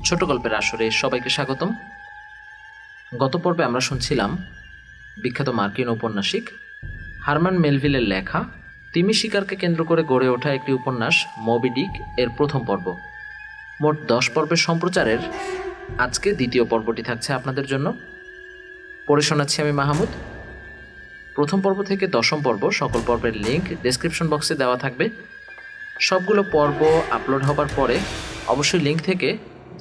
ছোট গল্পের আসরে সবাইকে স্বাগতম। গত পর্বে আমরা শুনছিলাম বিখ্যাত মার্কিন ঔপন্যাসিক হারমান মেলভিলের লেখা তিমি শিকারকে কেন্দ্র করে গড়ে ওঠা একটি উপন্যাস মবি ডিক এর প্রথম পর্ব। মোট 10 পর্বের সম্প্রচারের আজকে দ্বিতীয় পর্বটি থাকছে আপনাদের জন্য। পড়ে শোনাচ্ছি আমি মাহমুদ। প্রথম পর্ব থেকে 10ম পর্ব সকল পর্বের লিঙ্ক ডেসক্রিপশন বক্সে দেওয়া থাকবে। সবগুলো পর্ব আপলোড হবার পরে অবশ্যই লিঙ্ক থেকে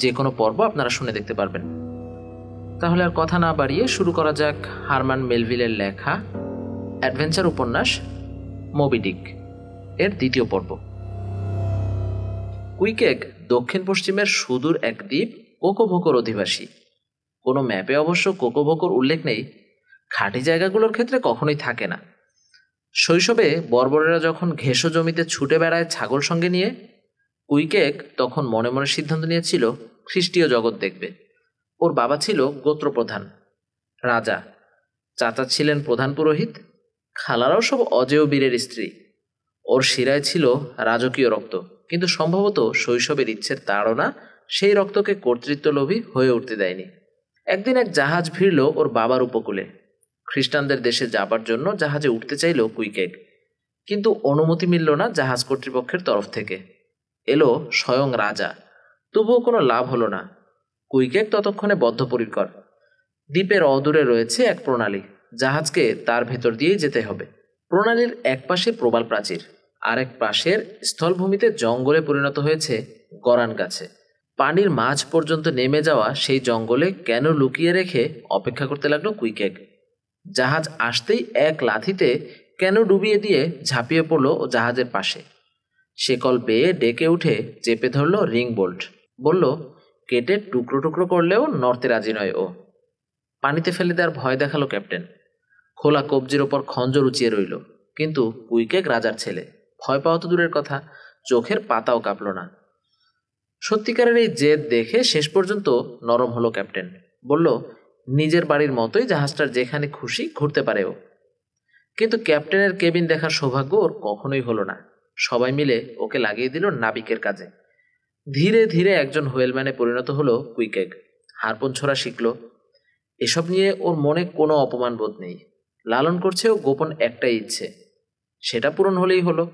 যে কোনো পর্ব আপনারা শুনে দেখতে পারবেন। তাহলে আর কথা না বাড়িয়ে শুরু করা যাক হারমান মেলভিলের লেখা অ্যাডভেঞ্চার উপন্যাস মবি ডিক এর দ্বিতীয় পর্ব। কুইকেক দক্ষিণ পশ্চিমের সুদূর এক দ্বীপ কোকোভোকোর অধিবাসী। কোনো ম্যাপে অবশ্য কোকোভোকোর উল্লেখ নেই, খাঁটি জায়গাগুলোর ক্ষেত্রে কখনোই থাকে না। শৈশবে বর্বরেরা যখন ঘেঁষো জমিতে ছুটে বেড়ায় ছাগল সঙ্গে নিয়ে, কুইকেক তখন মনে মনে সিদ্ধান্ত নিয়েছিল খ্রিস্টীয় জগৎ দেখবে। ওর বাবা ছিল গোত্রপ্রধান, রাজা, চাচা ছিলেন প্রধান পুরোহিত, খালারাও সব অজেয় বীরের স্ত্রী। ওর শিরায় ছিল রাজকীয় রক্ত, কিন্তু সম্ভবত শৈশবের ইচ্ছের তাড়না সেই রক্তকে কর্তৃত্বলোভী হয়ে উঠতে দেয়নি। একদিন এক জাহাজ ভিড়ল ওর বাবার উপকূলে। খ্রিস্টানদের দেশে যাবার জন্য জাহাজে উঠতে চাইল কুইকেক, কিন্তু অনুমতি মিলল না জাহাজ কর্তৃপক্ষের তরফ থেকে। এলো স্বয়ং রাজা, তবুও কোনো লাভ হলো না। কুইকেক ততক্ষণে বদ্ধপরিকর। দ্বীপের অদূরে রয়েছে এক প্রণালী, জাহাজকে তার ভেতর দিয়েই যেতে হবে। প্রণালীর এক পাশে প্রবাল প্রাচীর, আর এক পাশের স্থলভূমিতে জঙ্গলে পরিণত হয়েছে গরান গাছে। পানির মাঝ পর্যন্ত নেমে যাওয়া সেই জঙ্গলে কেন লুকিয়ে রেখে অপেক্ষা করতে লাগলো কুইকেক। জাহাজ আসতেই এক লাথিতে কেন ডুবিয়ে দিয়ে ঝাঁপিয়ে পড়ল ও জাহাজের পাশে। শেকল বেয়ে ডেকে উঠে চেপে ধরল রিং বোল্ট। বলল, কেটে টুকরো টুকরো করলেও নড়তে রাজি নয় ও। পানিতে ফেলে দেওয়ার ভয় দেখালো ক্যাপ্টেন। খোলা কবজির ওপর খঞ্জর উঁচিয়ে রইল, কিন্তু কুইকেক রাজার ছেলে, ভয় পাওয়া তো দূরের কথা, চোখের পাতাও কাঁপল না। সত্যিকারের এই জেদ দেখে শেষ পর্যন্ত নরম হলো ক্যাপ্টেন। বলল, নিজের বাড়ির মতোই জাহাজটার যেখানে খুশি ঘুরতে পারে ও। কিন্তু ক্যাপ্টেনের কেবিন দেখার সৌভাগ্য ওর কখনোই হলো না। সবাই মিলে ওকে লাগিয়ে দিল নাবিকের কাজে। ধীরে ধীরে একজন হোয়েলম্যানে পরিণত হলো কুইকেক। হারপুন ছোড়া শিখল। এসব নিয়ে ওর মনে কোনো অপমান বোধ নেই। লালন করছে ও গোপন একটাই ইচ্ছে, সেটা পূরণ হলেই হলো।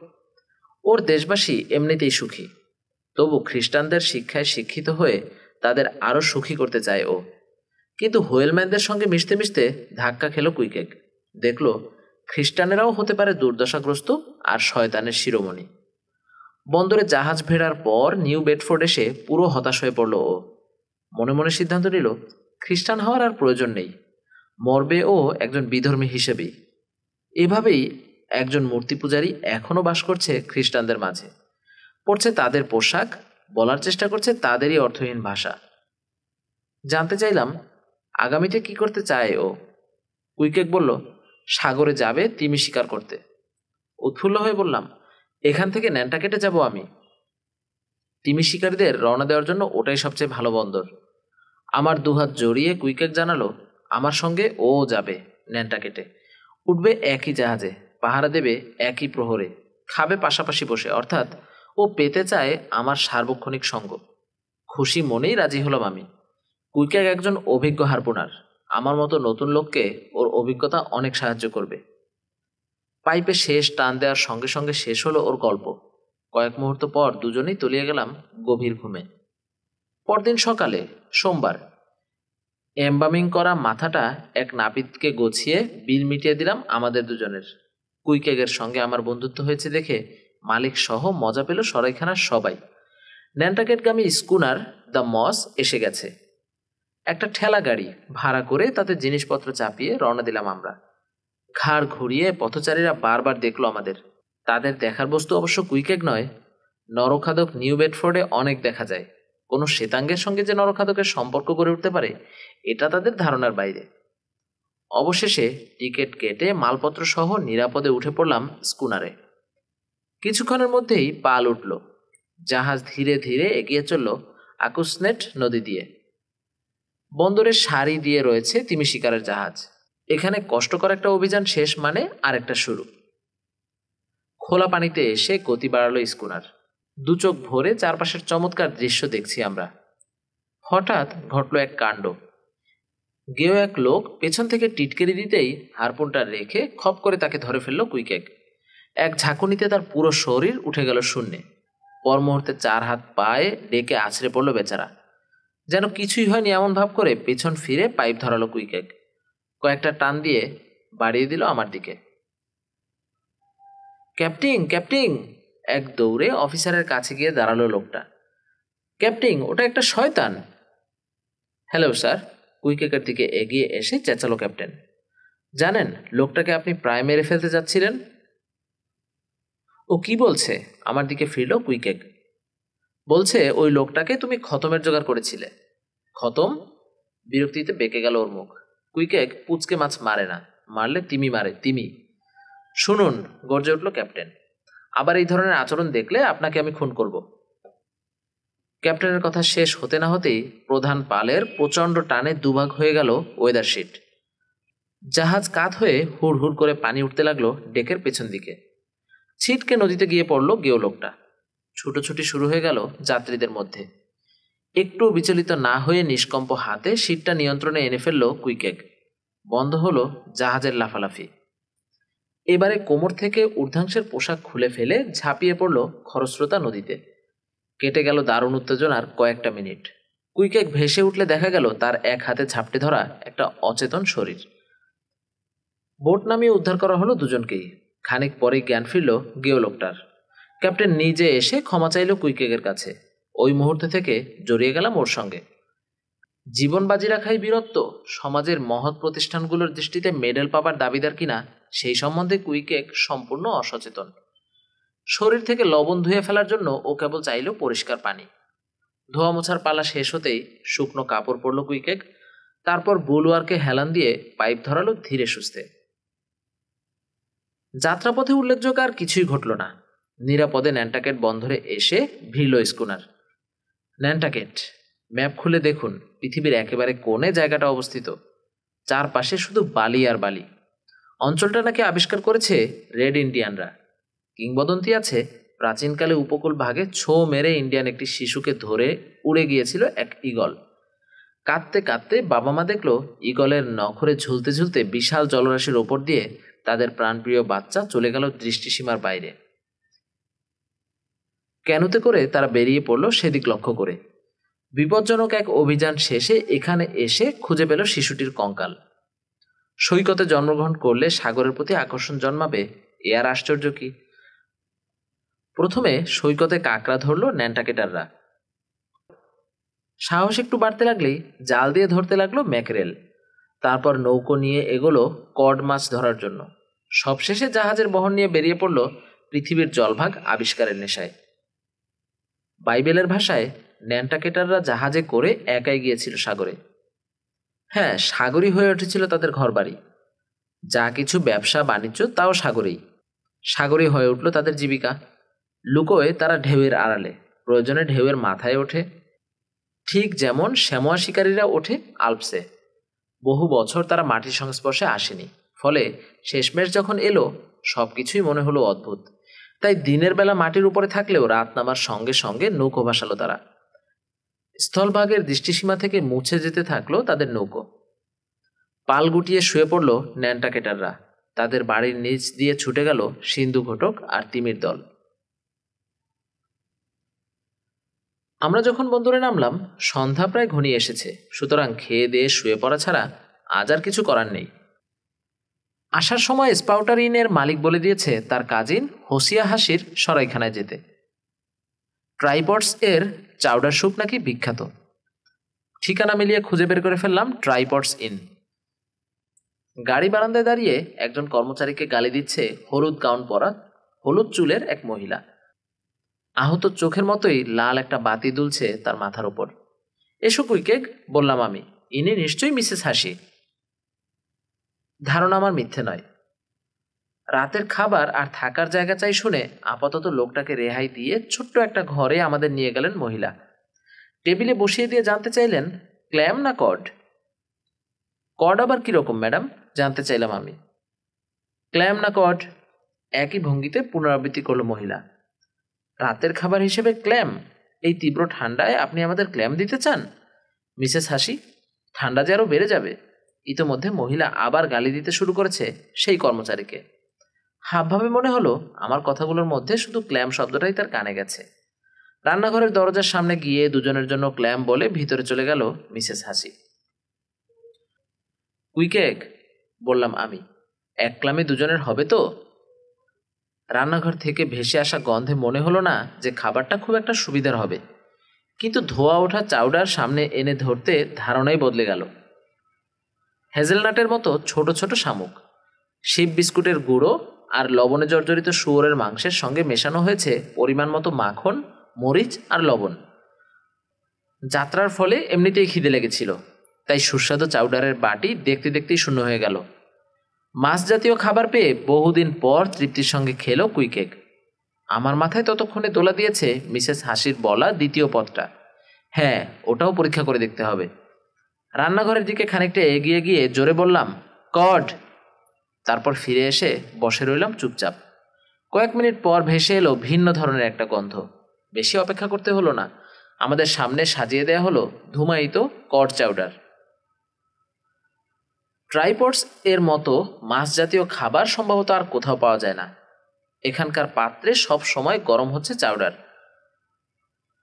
ওর দেশবাসী এমনিতেই সুখী, তবু খ্রিস্টানদের শিক্ষায় শিক্ষিত হয়ে তাদের আরও সুখী করতে চায় ও। কিন্তু হোয়েলম্যানদের সঙ্গে মিশতে মিশতে ধাক্কা খেল কুইকেক। দেখল খ্রিস্টানেরাও হতে পারে দুর্দশাগ্রস্ত আর শয়তানের শিরোমণি। বন্দরে জাহাজ ভেড়ার পর নিউ বেডফোর্ড এসে পুরো হতাশ হয়ে পড়ল ও। মনে মনে সিদ্ধান্ত নিল খ্রিস্টান হওয়ার আর প্রয়োজন নেই, মরবে ও একজন বিধর্মী হিসেবেই। এভাবেই একজন মূর্তি পূজারী এখনও বাস করছে খ্রিস্টানদের মাঝে, পড়ছে তাদের পোশাক, বলার চেষ্টা করছে তাদেরই অর্থহীন ভাষা। জানতে চাইলাম আগামীতে কি করতে চায় ও। কুইকেক বলল, সাগরে যাবে তিমি শিকার করতে। উৎফুল্ল হয়ে বললাম, এখান থেকে ন্যান্টাকেটে যাব আমি। তিমি শিকারীদের রওনা দেওয়ার জন্য ওটাই সবচেয়ে ভালো বন্দর। আমার দুহাত জড়িয়ে কুইকেক জানালো, আমার সঙ্গে ও যাবে ন্যান্টাকেটে, উঠবে একই জাহাজে, পাহারা দেবে একই প্রহরে, খাবে পাশাপাশি বসে, অর্থাৎ ও পেতে চায় আমার সার্বক্ষণিক সঙ্গ। খুশি মনেই রাজি হলাম আমি। কুইকেক একজন অভিজ্ঞ হারপুনার, আমার মতো নতুন লোককে ওর অভিজ্ঞতা অনেক সাহায্য করবে। পাইপে শেষ টান দেওয়ার সঙ্গে সঙ্গে শেষ হলো ওর গল্প। কয়েক মুহূর্ত পর দুজনেই তলিয়ে গেলাম গভীর ঘুমে। পরদিন সকালে, সোমবার, এমবামিং করা মাথাটা এক নাপিতকে গছিয়ে বিল মিটিয়ে দিলাম আমাদের দুজনের। কুইকেকের সঙ্গে আমার বন্ধুত্ব হয়েছে দেখে মালিক সহ মজা পেল সরাইখানার সবাই। ন্যান্টাকেটগামী স্কুনার দ্য মস এসে গেছে। একটা ঠেলা গাড়ি ভাড়া করে তাতে জিনিসপত্র চাপিয়ে রওনা দিলাম আমরা। ঘাড় ঘুরিয়ে পথচারীরা বারবার দেখলো আমাদের। তাদের দেখার বস্তু অবশ্য কুইকেক নয়। নরখাদক নিউ বেডফোর্ডে অনেক দেখা যায়, কোনো শ্বেতাঙ্গের সঙ্গে যে নরখাদকের সম্পর্ক গড়ে উঠতে পারে এটা তাদের ধারণার বাইরে। অবশেষে টিকিট কেটে মালপত্র সহ নিরাপদে উঠে পড়লাম স্কুনারে। কিছুক্ষণের মধ্যেই পাল উঠল। জাহাজ ধীরে ধীরে এগিয়ে চলল আকুসনেট নদী দিয়ে। বন্দরের সারি দিয়ে রয়েছে তিমি শিকারের জাহাজ। এখানে কষ্টকর একটা অভিযান শেষ মানে আরেকটা শুরু। খোলা পানিতে এসে গতি বাড়ালো স্কুনার। দু চোখ ভরে চারপাশের চমৎকার দৃশ্য দেখছি আমরা। হঠাৎ ঘটল এক কাণ্ড। গেও এক লোক পেছন থেকে টিটকেরি দিতেই হারপুনটা রেখে খপ করে তাকে ধরে ফেলল কুইকেক। এক ঝাঁকুনিতে তার পুরো শরীর উঠে গেল শূন্যে। পর মুহূর্তে 4 হাত পায়ে ডেকে আছড়ে পড়ল বেচারা। যেন কিছুই হয়নি এমন ভাব করে পেছন ফিরে পাইপ ধরালো কুইকেক। কয়েকটা টান দিয়ে বাড়িয়ে দিল আমার দিকে। Captain, captain! এক দৌড়ে অফিসারের কাছে গিয়ে দাঁড়ালো লোকটা। ক্যাপ্টেন, ওটা একটা শয়তান। হ্যালো স্যার, কুইকেকের দিকে এগিয়ে এসে চেঁচালো ক্যাপ্টেন। জানেন, লোকটাকে আপনি প্রায় মেরে ফেলতে যাচ্ছিলেন। ও কি বলছে? আমার দিকে ফিরল কুইকেক। বলছে ওই লোকটাকে তুমি খতমের জোগাড় করেছিলে। খতম? বিরক্তিতে বেঁকে গেল ওর মুখ। কুইকেক পুচকে মাছ মারে না, মারলে তিমি মারে, তিমি। শুনুন, গর্জে উঠল ক্যাপ্টেন, আবার এই ধরনের আচরণ দেখলে আপনাকে আমি খুন করব। ক্যাপ্টেনের কথা শেষ হতে না হতেই প্রধান পালের প্রচণ্ড টানে দুভাগ হয়ে গেল ওয়েদার শিট। জাহাজ কাত হয়ে হুড় হুড় করে পানি উঠতে লাগলো ডেকের পেছন দিকে। ছিটকে নদীতে গিয়ে পড়ল গেও লোকটা। ছুটোছুটি শুরু হয়ে গেল যাত্রীদের মধ্যে। একটু বিচলিত না হয়ে নিষ্কম্প হাতে শিটটা নিয়ন্ত্রণে এনে ফেলল কুইকেক। বন্ধ হলো জাহাজের লাফালাফি। এবারে কোমর থেকে ঊর্ধ্বাংশের পোশাক খুলে ফেলে ঝাঁপিয়ে পড়ল খরস্রোতা নদীতে। কেটে গেল দারুণ উত্তেজনার কয়েকটা মিনিট। কুইকেক ভেসে উঠলে দেখা গেল তার এক হাতে ঝাপটে ধরা একটা অচেতন শরীর। বোট নামিয়ে উদ্ধার করা হলো দুজনকেই। খানিক পরেই জ্ঞান ফিরল গেও লোকটার। ক্যাপ্টেন নিজে এসে ক্ষমা চাইল কুইকেকের কাছে। ওই মুহূর্তে থেকে জড়িয়ে গেলাম ওর সঙ্গে। জীবন বাজি রাখাই বীরত্ব, সমাজের মহৎ প্রতিষ্ঠানগুলোর দৃষ্টিতে মেডেল পাবার দাবিদার কিনা সেই সম্বন্ধে কুইকেক সম্পূর্ণ অসচেতন। শরীর থেকে লবণ ধুয়ে ফেলার জন্য ও কেবল চাইল পরিষ্কার পানি। ধোয়া মোছার পালা শেষ হতেই শুকনো কাপড় পরল কুইকেক। তারপর বুলওয়ারকে হেলান দিয়ে পাইপ ধরালো ধীরে সুস্থে। যাত্রাপথে উল্লেখযোগ্য আর কিছুই ঘটল না। নিরাপদে ন্যান্টাকেট বন্দরে এসে ভিড়ল স্কুনার। ন্যান্টাকেট, ম্যাপ খুলে দেখুন পৃথিবীর একেবারে কোণে জায়গাটা অবস্থিত। চারপাশে শুধু বালি আর বালি। অঞ্চলটা নাকি আবিষ্কার করেছে রেড ইন্ডিয়ানরা। কিংবদন্তি আছে প্রাচীনকালে উপকূল ভাগে ছো মেরে ইন্ডিয়ান একটি শিশুকে ধরে উড়ে গিয়েছিল এক ঈগল। কাঁদতে কাঁদতে বাবা মা দেখল ঈগলের নখরে ঝুলতে ঝুলতে বিশাল জলরাশির ওপর দিয়ে তাদের প্রাণপ্রিয় বাচ্চা চলে গেল দৃষ্টিসীমার বাইরে। ক্যানুতে করে তারা বেরিয়ে পড়ল সেদিক লক্ষ্য করে। বিপজ্জনক এক অভিযান শেষে এখানে এসে খুঁজে পেল শিশুটির কঙ্কাল। সৈকতে জন্মগ্রহণ করলে সাগরের প্রতি আকর্ষণ জন্মাবে, এ আর আশ্চর্য কি? প্রথমে সৈকতে কাঁকড়া ধরল ন্যান্টাকেটাররা। সাহস একটু বাড়তে লাগলেই জাল দিয়ে ধরতে লাগলো ম্যাকরেল। তারপর নৌকো নিয়ে এগোলো কড মাছ ধরার জন্য। সবশেষে জাহাজের বহর নিয়ে বেরিয়ে পড়ল পৃথিবীর জলভাগ আবিষ্কারের নেশায়। বাইবেলের ভাষায় ন্যান্টাকেটাররা জাহাজে করে একাই গিয়েছিল সাগরে। হ্যাঁ, সাগরই হয়ে উঠেছিল তাদের ঘরবাড়ি। যা কিছু ব্যবসা বাণিজ্য তাও সাগরেই। সাগরই হয়ে উঠল তাদের জীবিকা। লুকোয় তারা ঢেউয়ের আড়ালে, প্রয়োজনে ঢেউয়ের মাথায় ওঠে, ঠিক যেমন শ্যামোয়া শিকারীরা ওঠে আল্পসে। বহু বছর তারা মাটির সংস্পর্শে আসেনি, ফলে শেষমেশ যখন এলো সব কিছুই মনে হলো অদ্ভুত। তাই দিনের বেলা মাটির উপরে থাকলেও রাত নামার সঙ্গে সঙ্গে নৌকো ভাসালো তারা। স্থলভাগের দৃষ্টিসীমা থেকে মুছে যেতে থাকলো তাদের নৌকো। পাল গুটিয়ে শুয়ে পড়ল ন্যান্টাকেটাররা। তাদের বাড়ির নিচ দিয়ে ছুটে গেল সিন্ধু ঘটক আর তিমির দল। আমরা যখন বন্দরে নামলাম সন্ধ্যা প্রায় ঘনিয়ে এসেছে, সুতরাং খেয়ে দিয়ে শুয়ে পড়া ছাড়া আজ আর কিছু করার নেই। আসার সময় স্পাউটার ইনের মালিক বলে দিয়েছে তার কাজিন হোসিয়া হাসির সরাইখানায় যেতে। ট্রাইপডস এর চাউডার স্যুপ নাকি বিখ্যাত। ঠিকানা মিলিয়ে খুঁজে বের করে ফেললাম ট্রাইপডস ইন। গাড়ি বারান্দায় দাঁড়িয়ে একজন কর্মচারীকে গালি দিচ্ছে হলুদ গাউন পরা, হলুদ চুলের এক মহিলা। আহত চোখের মতোই লাল একটা বাতি দুলছে তার মাথার ওপর। এসো কুইকেক, বললাম আমি, ইনি নিশ্চয়ই মিসেস হাসি। ধারণা আমার মিথ্যে নয়। রাতের খাবার আর থাকার জায়গা চাই শুনে আপাতত লোকটাকে রেহাই দিয়ে ছোট্ট একটা ঘরে আমাদের নিয়ে গেলেন মহিলা। টেবিলে বসিয়ে দিয়ে জানতে চাইলেন ক্ল্যাম না কড। কড আবার কিরকম ম্যাডাম, জানতে চাইলাম আমি। ক্ল্যাম না কড, একই ভঙ্গিতে পুনরাবৃত্তি করল মহিলা। রাতের খাবার হিসেবে ক্ল্যাম? এই তীব্র ঠান্ডায় আপনি আমাদের ক্ল্যাম দিতে চান? মিসেস হাসি, ঠান্ডা যে আরও বেড়ে যাবে। ইতোমধ্যে মহিলা আবার গালি দিতে শুরু করেছে সেই কর্মচারীকে। হাবভাবে মনে হলো আমার কথাগুলোর মধ্যে শুধু ক্ল্যাম শব্দটাই তার কানে গেছে। রান্নাঘরের দরজার সামনে গিয়ে দুজনের জন্য ক্ল্যাম বলে ভিতরে চলে গেল মিসেস হাসি। কুইক এগ, বললাম আমি, এক ক্লামে দুজনের হবে তো? রান্নাঘর থেকে ভেসে আসা গন্ধে মনে হলো না যে খাবারটা খুব একটা সুবিধার হবে, কিন্তু ধোয়া ওঠা চাউডার সামনে এনে ধরতে ধারণাই বদলে গেল। হেজেলনাটের মতো ছোট ছোট শামুক, শিপ বিস্কুটের গুঁড়ো আর লবণে জর্জরিত শুয়োরের মাংসের সঙ্গে মেশানো হয়েছে পরিমাণ মতো মাখন, মরিচ আর লবণ। যাত্রার ফলে এমনিতেই খিদে লেগেছিল, তাই সুস্বাদু চাউডারের বাটি দেখতে দেখতেই শূন্য হয়ে গেল। মাছ জাতীয় খাবার পেয়ে বহুদিন পর তৃপ্তির সঙ্গে খেলো কুইক এগ। আমার মাথায় ততক্ষণে দোলা দিয়েছে মিসেস হাসির বলা দ্বিতীয় পদটা। হ্যাঁ, ওটাও পরীক্ষা করে দেখতে হবে। রান্নাঘরের দিকে খানিকটা এগিয়ে গিয়ে জোরে বললাম, কড। তারপর ফিরে এসে বসে রইলাম চুপচাপ। কয়েক মিনিট পর ভেসে এলো ভিন্ন ধরনের একটা গন্ধ। বেশি অপেক্ষা করতে হলো না, আমাদের সামনে সাজিয়ে দেয়া হলো ধুমায়িত কড চাউডার। ট্রাইপডস এর মতো মাছ জাতীয় খাবার সম্ভবত আর কোথাও পাওয়া যায় না। এখানকার পাত্রে সব সময় গরম হচ্ছে চাউডার।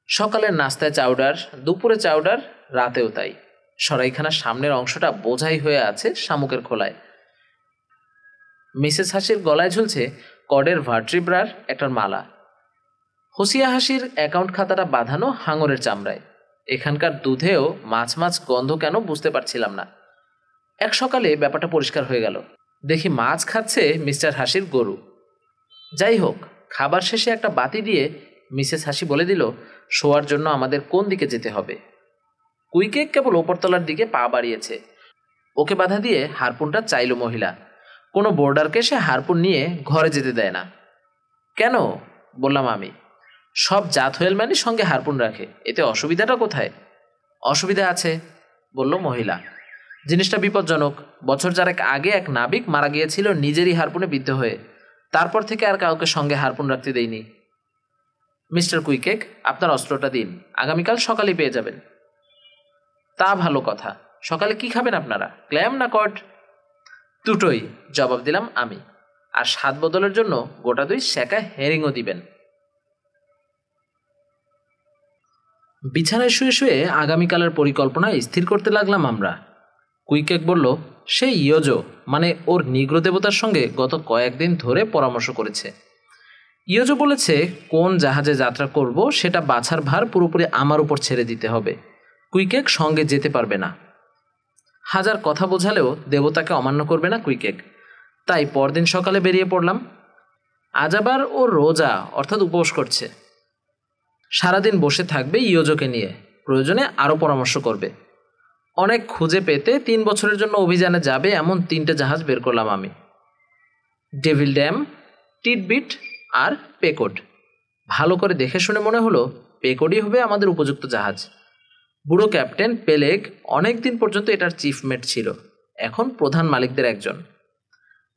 সকালের নাস্তায় চাউডার, দুপুরে চাউডার, রাতেও তাই। সরাইখানার সামনের অংশটা বোঝাই হয়ে আছে শামুকের খোলায়। মিসেস হাসির গলায় ঝুলছে কডের ভার্ট্রিব্রার একটা মালা। হোসিয়া হাসির অ্যাকাউন্ট খাতাটা বাঁধানো হাঙরের চামড়ায়। এখানকার দুধেও মাছ মাছ গন্ধ কেন বুঝতে পারছিলাম না। এক সকালে ব্যাপারটা পরিষ্কার হয়ে গেল। দেখি মাছ খাচ্ছে মিস্টার হাসির গরু। যাই হোক, খাবার শেষে একটা বাতি দিয়ে মিসেস হাসি বলে দিল শোয়ার জন্য আমাদের কোন দিকে যেতে হবে। কুইকে কেবল ওপরতলার দিকে পা বাড়িয়েছে। ওকে বাধা দিয়ে হারপুনটা চাইল মহিলা। কোনো বোর্ডারকে সে হারপুন নিয়ে ঘরে যেতে দেয় না। কেন, বললাম আমি। সব জাত হোয়েলম্যানই সঙ্গে হারপুন রাখে, এতে অসুবিধাটা কোথায়? অসুবিধা আছে, বলল মহিলা। জিনিসটা বিপজ্জনক। বছর চারেক আগে এক নাবিক মারা গিয়েছিল নিজেরই হারপুনে বিদ্ধ হয়ে। তারপর থেকে আর কাউকে সঙ্গে হারপুন রাখতে দেয়নি। মিস্টার কুইকেক, আপনার অস্ত্রটা দিন, আগামীকাল সকালেই পেয়ে যাবেন। তা ভালো কথা। সকালে কি খাবেন আপনারা, ক্ল্যাম না কড? দুটোই, জবাব দিলাম আমি। আর স্বাদ বদলের জন্য গোটা দুই সেকা হেরিংও দিবেন। বিছানায় শুয়ে শুয়ে আগামীকালের পরিকল্পনা স্থির করতে লাগলাম আমরা। কুইকেক বলল সে ইয়োজো মানে ওর নিগ্রো দেবতার সঙ্গে গত কয়েকদিন ধরে পরামর্শ করেছে। ইয়োজো বলেছে কোন জাহাজে যাত্রা করব সেটা বাছার ভার পুরোপুরি আমার উপর ছেড়ে দিতে হবে। কুইকেক সঙ্গে যেতে পারবে না। হাজার কথা বোঝালেও দেবতাকে অমান্য করবে না কুইকেক। তাই পরদিন সকালে বেরিয়ে পড়লাম। আজ আবার ও রোজা অর্থাৎ উপবাস করছে। সারাদিন বসে থাকবে ইয়োজোকে নিয়ে, প্রয়োজনে আরও পরামর্শ করবে। অনেক খুঁজে পেতে 3 বছরের জন্য অভিযানে যাবে এমন 3টে জাহাজ বের করলাম আমি। ডেভিল ড্যাম, টিটবিট আর পেকোড। ভালো করে দেখে শুনে মনে হলো পেকোডই হবে আমাদের উপযুক্ত জাহাজ। বুড়ো ক্যাপ্টেন পেলেগ অনেক দিন পর্যন্ত এটার চিফমেট ছিল, এখন প্রধান মালিকদের একজন।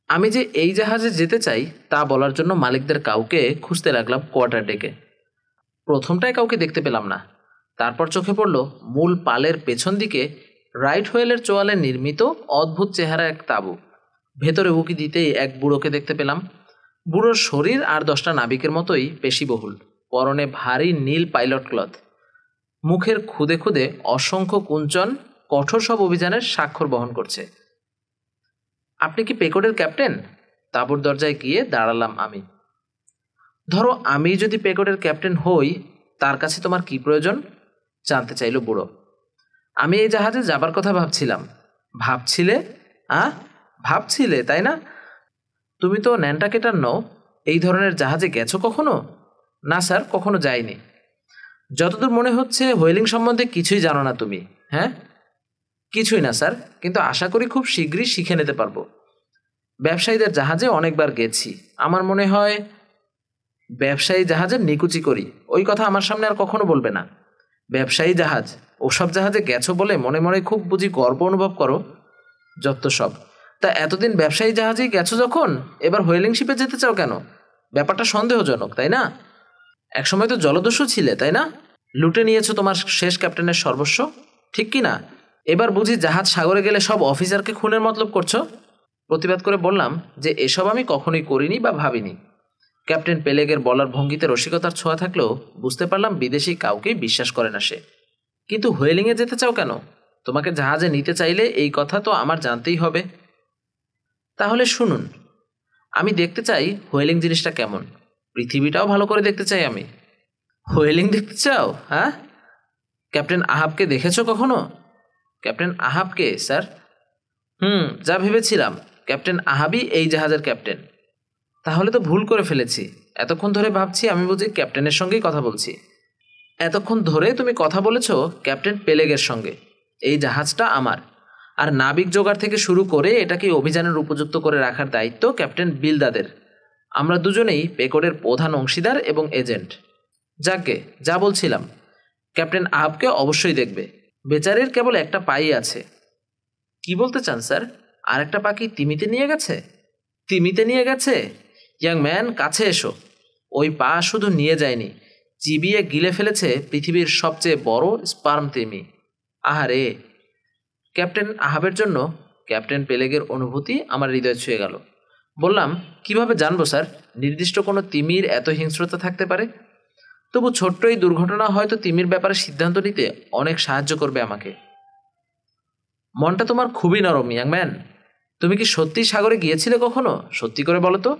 আমি যে এই জাহাজে যেতে চাই তা বলার জন্য মালিকদের কাউকে খুঁজতে লাগলাম কোয়ার্টার ডেকে। প্রথমটায় কাউকে দেখতে পেলাম না। তারপর চোখে পড়ল মূল পালের পেছন দিকে রাইট হোয়েলের চোয়ালে নির্মিত অদ্ভুত চেহারা এক তাঁবু। ভেতরে উকি দিতেই এক বুড়োকে দেখতে পেলাম। বুড়োর শরীর আর 10টা নাবিকের মতোই পেশিবহুল, পরনে ভারী নীল পাইলট ক্লথ। মুখের খুদে খুদে অসংখ্য কুঞ্চন কঠোর সব অভিযানের স্বাক্ষর বহন করছে। আপনি কি পেকোডের ক্যাপ্টেন? তাঁবুর দরজায় গিয়ে দাঁড়ালাম আমি। ধরো আমি যদি পেকোডের ক্যাপ্টেন হই, তার কাছে তোমার কি প্রয়োজন? জানতে চাইল বুড়ো। আমি এই জাহাজে যাবার কথা ভাবছিলাম। ভাবছিলে? ভাবছিলে তাই না? তুমি তো ন্যান্টাকেটার নও, এই ধরনের জাহাজে গেছো কখনো? না স্যার, কখনো যাইনি। যতদূর মনে হচ্ছে হোয়েলিং সম্বন্ধে কিছুই জানো না তুমি। হ্যাঁ, কিছুই না স্যার, কিন্তু আশা করি খুব শীঘ্রই শিখে নিতে পারবো। ব্যবসায়ীদের জাহাজে অনেকবার গেছি, আমার মনে হয়। ব্যবসায়ী জাহাজের নিকুচি করি, ওই কথা আমার সামনে আর কখনো বলবে না। ব্যবসায়ী জাহাজ, ওসব জাহাজে গেছো বলে মনে মনে খুব বুঝি গর্ব অনুভব করো? যত সব। তা এতদিন ব্যবসায়ী জাহাজেই গেছো যখন, এবার হোয়েলিং শিপে যেতে চাও কেন? ব্যাপারটা সন্দেহজনক, তাই না? একসময় তো জলদস্যু ছিলে, তাই না? লুটে নিয়েছো তোমার শেষ ক্যাপ্টেনের সর্বস্ব। ঠিক কি না? এবার বুঝি জাহাজ সাগরে গেলে সব অফিসারকে খুনের মতলব করছো? প্রতিবাদ করে বললাম যে এসব আমি কখনোই করিনি বা ভাবিনি। ক্যাপ্টেন পেলেগের বলার ভঙ্গিতে রসিকতার ছোঁয়া থাকলেও বুঝতে পারলাম বিদেশি কাউকেই বিশ্বাস করে না সে। কিন্তু হুয়েলিংয়ে যেতে চাও কেন? তোমাকে জাহাজে নিতে চাইলে এই কথা তো আমার জানতেই হবে। তাহলে শুনুন, আমি দেখতে চাই হুয়েলিং জিনিসটা কেমন, পৃথিবীটাও ভালো করে দেখতে চাই আমি। হুয়েলিং দেখতে চাও? হ্যাঁ। ক্যাপ্টেন আহাবকে দেখেছো কখনো? ক্যাপ্টেন আহাবকে, স্যার? যা ভেবেছিলাম, ক্যাপ্টেন আহাবই এই জাহাজের ক্যাপ্টেন। তাহলে তো ভুল করে ফেলেছি। এতক্ষণ ধরে ভাবছি আমি বুঝি ক্যাপ্টেনের সঙ্গেই কথা বলছি। এতক্ষণ ধরে তুমি কথা বলেছ ক্যাপ্টেন পেলেগের সঙ্গে। এই জাহাজটা আমার, আর নাবিক জোগাড় থেকে শুরু করে এটাকে অভিযানের উপযুক্ত করে রাখার দায়িত্ব ক্যাপ্টেন বিলদাদের। আমরা দুজনেই পেকোডের প্রধান অংশীদার এবং এজেন্ট। যাকে যা বলছিলাম, ক্যাপ্টেন আহাবকে অবশ্যই দেখবে। বেচারের কেবল একটা পাই আছে। কি বলতে চান স্যার? আর একটা পাখি তিমিতে নিয়ে গেছে? তিমিতে নিয়ে গেছে? ইয়াং ম্যান, কাছে এসো। ওই পা শুধু নিয়ে যায়নি, চিবিয়ে গিলে ফেলেছে পৃথিবীর সবচেয়ে বড় স্পার্ম তিমি। আহারে! ক্যাপ্টেন আহাবের জন্য ক্যাপ্টেন পেলেগের অনুভূতি আমার হৃদয় ছুঁয়ে গেল। বললাম, কিভাবে জানবো স্যার নির্দিষ্ট কোনো তিমির এত হিংস্রতা থাকতে পারে? তবু ছোট্ট এই দুর্ঘটনা হয়তো তিমির ব্যাপারে সিদ্ধান্ত নিতে অনেক সাহায্য করবে আমাকে। মনটা তোমার খুবই নরম, ইয়াং ম্যান। তুমি কি সত্যি সাগরে গিয়েছিলে কখনো? সত্যি করে বলো তো।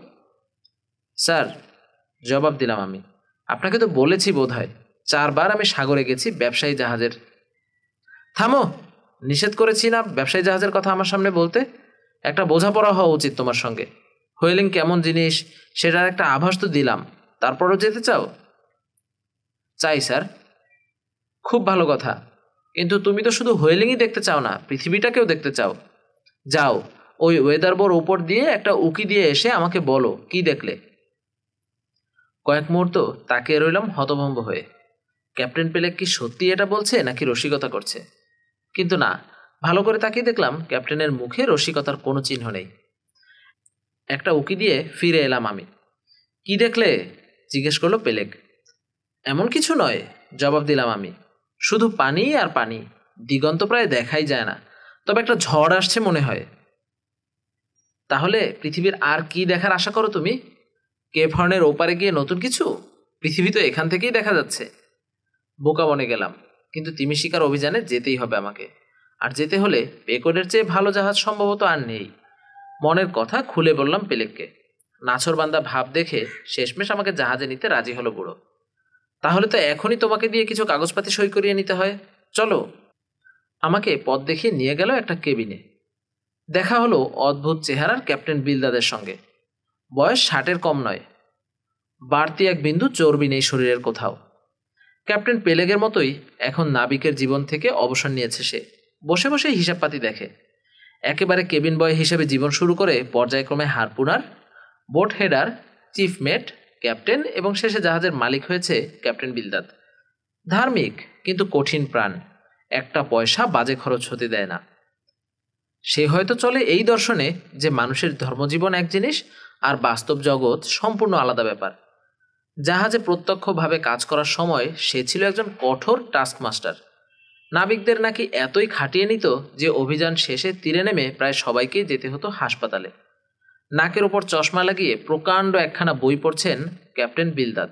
স্যার, জবাব দিলাম আমি, আপনাকে তো বলেছি বোধহয় 4 বার আমি সাগরে গেছি ব্যবসায়ী জাহাজের। থামো! নিষেধ করেছি না ব্যবসায়ী জাহাজের কথা আমার সামনে বলতে? একটা বোঝাপড়া হওয়া উচিত তোমার সঙ্গে। হুয়েলিং কেমন জিনিস সেটার একটা আভাস তো দিলাম, তারপরও যেতে চাও? চাই স্যার। খুব ভালো কথা, কিন্তু তুমি তো শুধু হুয়েলিংই দেখতে চাও না, পৃথিবীটাকেও দেখতে চাও। যাও, ওই ওয়েদারবোর উপর দিয়ে একটা উকি দিয়ে এসে আমাকে বলো কি দেখলে। কয়েক মুহূর্ত তাকিয়ে রইলাম হতভম্ব হয়ে। ক্যাপ্টেন পেলেক কি সত্যি এটা বলছে নাকি রসিকতা করছে? কিন্তু না, ভালো করে তাকিয়ে দেখলাম ক্যাপ্টেনের মুখে রসিকতার কোনো চিহ্ন নেই। একটা উকি দিয়ে ফিরে এলাম আমি। কি দেখলে? জিজ্ঞেস করলো পেলেক। এমন কিছু নয়, জবাব দিলাম আমি। শুধু পানি আর পানি, দিগন্ত প্রায় দেখাই যায় না, তবে একটা ঝড় আসছে মনে হয়। তাহলে পৃথিবীর আর কি দেখার আশা করো তুমি? কেপ হর্নের ওপারে গিয়ে নতুন কিছু? পৃথিবী তো এখান থেকেই দেখা যাচ্ছে। বোকা বনে গেলাম, কিন্তু তিমি শিকার অভিযানে যেতেই হবে আমাকে। আর যেতে হলে পেকোডের চেয়ে ভালো জাহাজ সম্ভবত আর নেই। মনের কথা খুলে বললাম পেলেককে। নাছরবান্দা ভাব দেখে শেষমেশ আমাকে জাহাজে নিতে রাজি হলো বুড়ো। তাহলে তো এখনই তোমাকে দিয়ে কিছু কাগজপাতি সই করিয়ে নিতে হয়। চলো। আমাকে পথ দেখিয়ে নিয়ে গেল একটা কেবিনে। দেখা হলো অদ্ভুত চেহারার ক্যাপ্টেন বিলদাদের সঙ্গে। বয়স 60-এর কম নয়, বাড়তি এক বিন্দু চর্বি নেই শরীরের কোথাও। ক্যাপ্টেন পেলেগের মতোই এখন নাবিকের জীবন থেকে অবসর নিয়েছে সে। বসে বসে হিসাবপাতি দেখে। একেবারে কেবিন বয় হিসেবে জীবন শুরু করে পর্যায়ক্রমে হারপুনার, বোট হেডার, চিফ মেট, ক্যাপ্টেন এবং শেষে জাহাজের মালিক হয়েছে ক্যাপ্টেন বিলদাদ। ধার্মিক কিন্তু কঠিন প্রাণ, একটা পয়সা বাজে খরচ হতে দেয় না। সে হয়তো চলে এই দর্শনে যে মানুষের ধর্মজীবন এক জিনিস আর বাস্তব জগৎ সম্পূর্ণ আলাদা ব্যাপার। জাহাজে প্রত্যক্ষভাবে কাজ করার সময় সে ছিল একজন কঠোর টাস্কমাস্টার। নাবিকদের নাকি এতই খাটিয়ে নিত যে অভিযান শেষে তীরে নেমে প্রায় সবাইকেই যেতে হতো হাসপাতালে। নাকের ওপর চশমা লাগিয়ে প্রকাণ্ড একখানা বই পড়ছেন ক্যাপ্টেন বিলদাদ।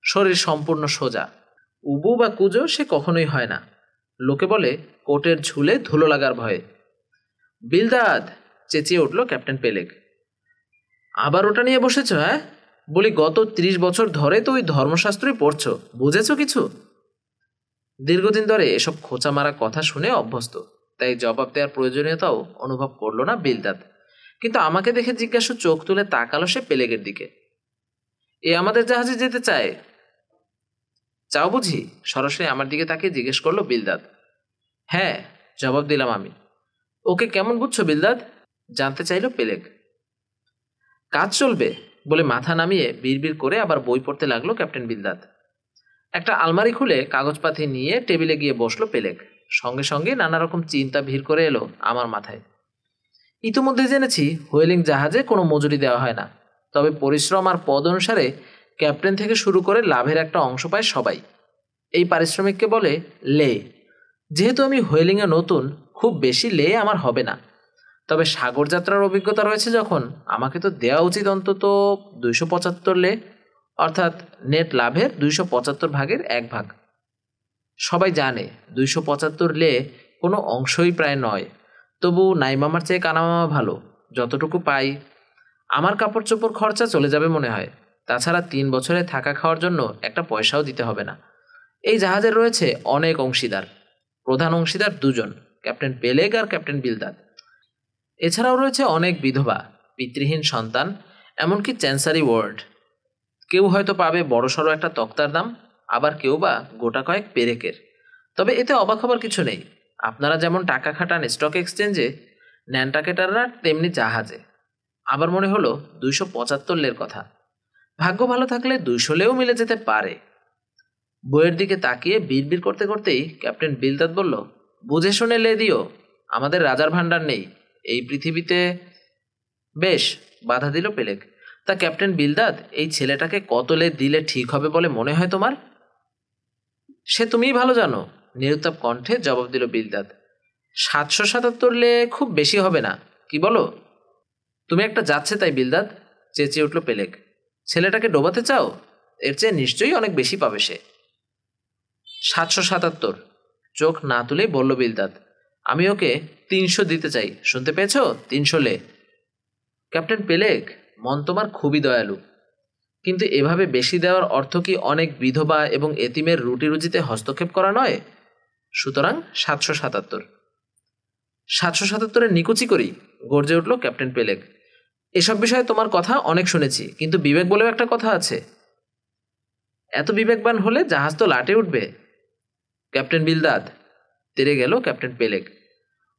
শরীর সম্পূর্ণ সোজা, উবু বা কুজো সে কখনোই হয় না। লোকে বলে কোটের ঝুলে ধুলো লাগার ভয়ে। বিলদাদ, চেঁচিয়ে উঠল ক্যাপ্টেন পেলেক। আবার ওটা নিয়ে বসেছ? হ্যাঁ, বলি গত 30 বছর ধরে তো ওই ধর্মশাস্ত্রই পড়ছ, বুঝেছ কিছু? দীর্ঘদিন ধরে এসব খোঁচা মারা কথা শুনে অভ্যস্ত, তাই জবাব দেওয়ার প্রয়োজনীয়তাও অনুভব করল না বিলদাদ। কিন্তু আমাকে দেখে জিজ্ঞাসু চোখ তুলে তাকালো সে পেলেগের দিকে। এ আমাদের জাহাজে যেতে চায়? চাও বুঝি? সরাসরি আমার দিকে তাকিয়ে জিজ্ঞেস করলো বিলদাদ। হ্যাঁ, জবাব দিলাম আমি। ওকে কেমন বুঝছো বিলদাদ? জানতে চাইল পেলেগ। কাজ চলবে বলে মাথা নামিয়ে বিড়বিড় করে আবার বই পড়তে লাগলো ক্যাপ্টেন বিলদাদ। একটা আলমারি খুলে কাগজপাতি নিয়ে টেবিলে গিয়ে বসলো পেলেগ। সঙ্গে সঙ্গে নানা রকম চিন্তা ভিড় করে এলো আমার মাথায়। ইতিমধ্যে জেনেছি হুয়েলিং জাহাজে কোনো মজুরি দেওয়া হয় না, তবে পরিশ্রম আর পদ অনুসারে ক্যাপ্টেন থেকে শুরু করে লাভের একটা অংশ পায় সবাই। এই পারিশ্রমিককে বলে লে। যেহেতু আমি হোয়েলিংয়ে নতুন, খুব বেশি লে আমার হবে না, তবে সাগর যাত্রার অভিজ্ঞতা রয়েছে যখন, আমাকে তো দেওয়া উচিত অন্তত 275 লে, অর্থাৎ নেট লাভের 275 ভাগের 1 ভাগ। সবাই জানে 275 লে কোনো অংশই প্রায় নয়, তবু নাইমামার চেয়ে কানামামা ভালো। যতটুকু পাই আমার কাপড় চোপড় খরচা চলে যাবে মনে হয়। তাছাড়া 3 বছরে থাকা খাওয়ার জন্য একটা পয়সাও দিতে হবে না। এই জাহাজের রয়েছে অনেক অংশীদার, প্রধান অংশীদার 2 জন, ক্যাপ্টেন পেলেগ আর ক্যাপ্টেন বিলদাদ। এছাড়াও রয়েছে অনেক বিধবা, পিতৃহীন সন্তান, এমনকি চ্যান্সারি ওয়ার্ড। কেউ হয়তো পাবে বড়সড় একটা তক্তার দাম, আবার কেউ বা গোটা কয়েক পেরেকের। তবে এতে অবাক হবার কিছু নেই। আপনারা যেমন টাকা খাটান স্টক এক্সচেঞ্জে, ন্যান্টাকেটাররা তেমনি জাহাজে। আবার মনে হলো 275 লের কথা। ভাগ্য ভালো থাকলে 200 লেও মিলে যেতে পারে। বইয়ের দিকে তাকিয়ে বিড়বিড় করতে করতেই ক্যাপ্টেন বিলদাদ বলল, বুঝে শুনে লে দিও, আমাদের রাজার ভাণ্ডার নেই এই পৃথিবীতে। বেশ, বাধা দিল পেলেক। তা ক্যাপ্টেন বিলদাদ, এই ছেলেটাকে কত লে দিলে ঠিক হবে বলে মনে হয় তোমার? সে তুমিই ভালো জানো, নিরুত্তাপ কণ্ঠে জবাব দিল বিলদাদ। 777 লে খুব বেশি হবে না, কি বলো? তুমি একটা যাচ্ছে তাই বিলদাদ, চেঁচিয়ে উঠল পেলেক। ছেলেটাকে ডোবাতে চাও? এর চেয়ে নিশ্চয়ই অনেক বেশি পাবে সে। 777, চোখ না তুলেই বলল বিলদাদ। আমি ওকে 300 দিতে চাই, শুনতে পেয়েছ? 300 লে। ক্যাপ্টেন পেলেক, মন তোমার খুবই দয়ালু, কিন্তু এভাবে বেশি দেওয়ার অর্থ কি অনেক বিধবা এবং এতিমের রুটি রুজিতে হস্তক্ষেপ করা নয়? সুতরাং 777। 777-এর নিকুচি করি, গর্জে উঠল ক্যাপ্টেন পেলেক। এসব বিষয়ে তোমার কথা অনেক শুনেছি, কিন্তু বিবেক বলেও একটা কথা আছে। এত বিবেকবান হলে জাহাজ তো লাটে উঠবে। ক্যাপ্টেন বিলদাদ, তেড়ে গেল ক্যাপ্টেন পেলেক।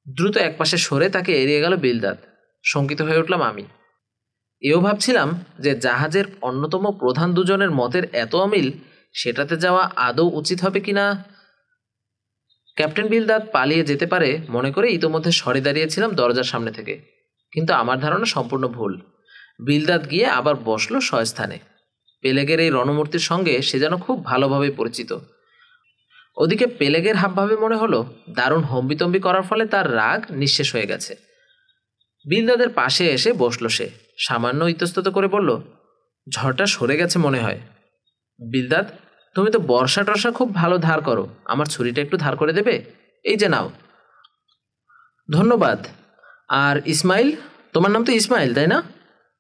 দ্রুত একপাশে সরে তাকে এড়িয়ে গেল বিলদাদ। শঙ্কিত হয়ে উঠলাম আমি। এও ভাবছিলাম যে জাহাজের অন্যতম প্রধান 2 জনের মতের এত অমিল, সেটাতে যাওয়া আদৌ উচিত হবে কিনা। ক্যাপ্টেন বিলদাদ পালিয়ে যেতে পারে মনে করে ইতোমধ্যে সরে দাঁড়িয়েছিলাম দরজার সামনে থেকে, কিন্তু আমার ধারণা সম্পূর্ণ ভুল। বিলদাদ গিয়ে আবার বসল স্বস্থানে। পেলেগের এই রণমূর্তির সঙ্গে সে যেন খুব ভালোভাবে পরিচিত। ওদিকে পেলেগের হাবভাবে মনে হলো দারুণ হম্বিতম্বি করার ফলে তার রাগ নিঃশেষ হয়ে গেছে। বিলদাদের পাশে এসে বসল সে, সামান্য ইতস্তত করে বলল, ঝড়টা সরে গেছে মনে হয়। বিলদাদ, তুমি তো বর্ষা টর্ষা খুব ভালো ধার করো, আমার ছুরিটা একটু ধার করে দেবে? এই যে নাও। ধন্যবাদ। আর ইসমাইল, তোমার নাম তো ইসমাইল তাই না?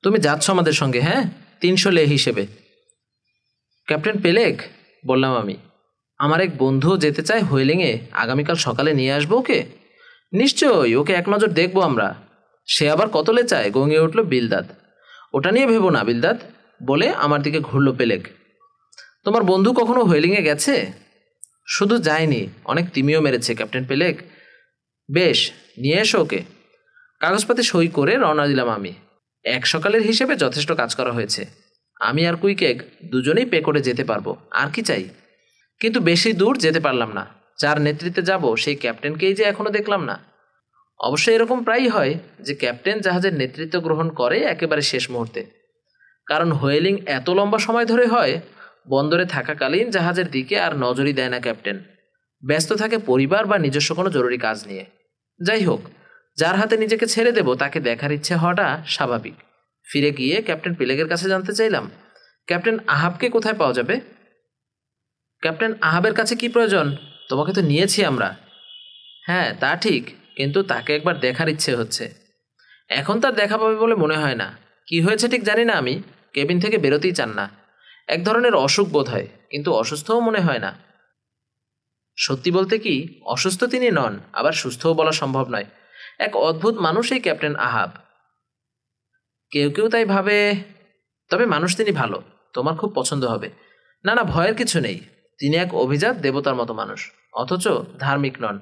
তুমি যাচ্ছ আমাদের সঙ্গে, হ্যাঁ, 300 লে হিসেবে। ক্যাপ্টেন পেলেক, বললাম আমি, আমার এক বন্ধুও যেতে চায় হোয়েলিংয়ে, আগামীকাল সকালে নিয়ে আসবো ওকে। নিশ্চয়ই, ওকে এক নজর দেখবো আমরা। সে আবার কত লে চায়? গঙিয়ে উঠল বিলদাদ। ওটা নিয়ে ভেবো না বিলদাদ, বলে আমার দিকে ঘুরল পেলেক। তোমার বন্ধু কখনো হোয়েলিংয়ে গেছে? শুধু যায়নি, অনেক তিমিও মেরেছে ক্যাপ্টেন পেলেক। বেশ, নিয়ে এসো ওকে। কাগজপাতি সই করে রওনা দিলাম আমি। এক সকালের হিসেবে যথেষ্ট কাজ করা হয়েছে। আমি আর কুইকেক দুজনেই পে করে যেতে পারবো, আর কি চাই? কিন্তু বেশি দূর যেতে পারলাম না। যার নেতৃত্বে যাব সেই ক্যাপ্টেনকেই যে এখনো দেখলাম না। অবশ্য এরকম প্রায়ই হয় যে ক্যাপ্টেন জাহাজের নেতৃত্ব গ্রহণ করে একেবারে শেষ মুহূর্তে। কারণ হোয়েলিং এত লম্বা সময় ধরে হয়, বন্দরে থাকাকালীন জাহাজের দিকে আর নজরই দেয় না ক্যাপ্টেন। ব্যস্ত থাকে পরিবার বা নিজস্ব কোনো জরুরি কাজ নিয়ে। যাই হোক, যার হাতে নিজেকে ছেড়ে দেব তাকে দেখার ইচ্ছে হওয়াটা স্বাভাবিক। ফিরে গিয়ে ক্যাপ্টেন পেলেগের কাছে জানতে চাইলাম, ক্যাপ্টেন আহাবকে কোথায় পাওয়া যাবে? ক্যাপ্টেন আহাবের কাছে কি প্রয়োজন? তোমাকে তো নিয়েছি আমরা। হ্যাঁ, তা ঠিক, কিন্তু তাকে একবার দেখার ইচ্ছে হচ্ছে। এখন তার দেখা পাবে বলে মনে হয় না। কি হয়েছে ঠিক জানি না আমি, কেবিন থেকে বেরোতেই চান না। এক ধরনের অসুখ বোধ হয়, কিন্তু অসুস্থও মনে হয় না। সত্যি বলতে কি, অসুস্থ তিনি নন, আবার সুস্থও বলা সম্ভব নয়। এক অদ্ভুত মানুষ এই ক্যাপ্টেন আহাব। কেউ কেউ তাই ভাবে, তবে মানুষ তিনি ভালো, তোমার খুব পছন্দ হবে। না না, ভয়ের কিছু নেই। তিনি এক অভিজাত দেবতার মতো মানুষ, অথচ ধার্মিক নন।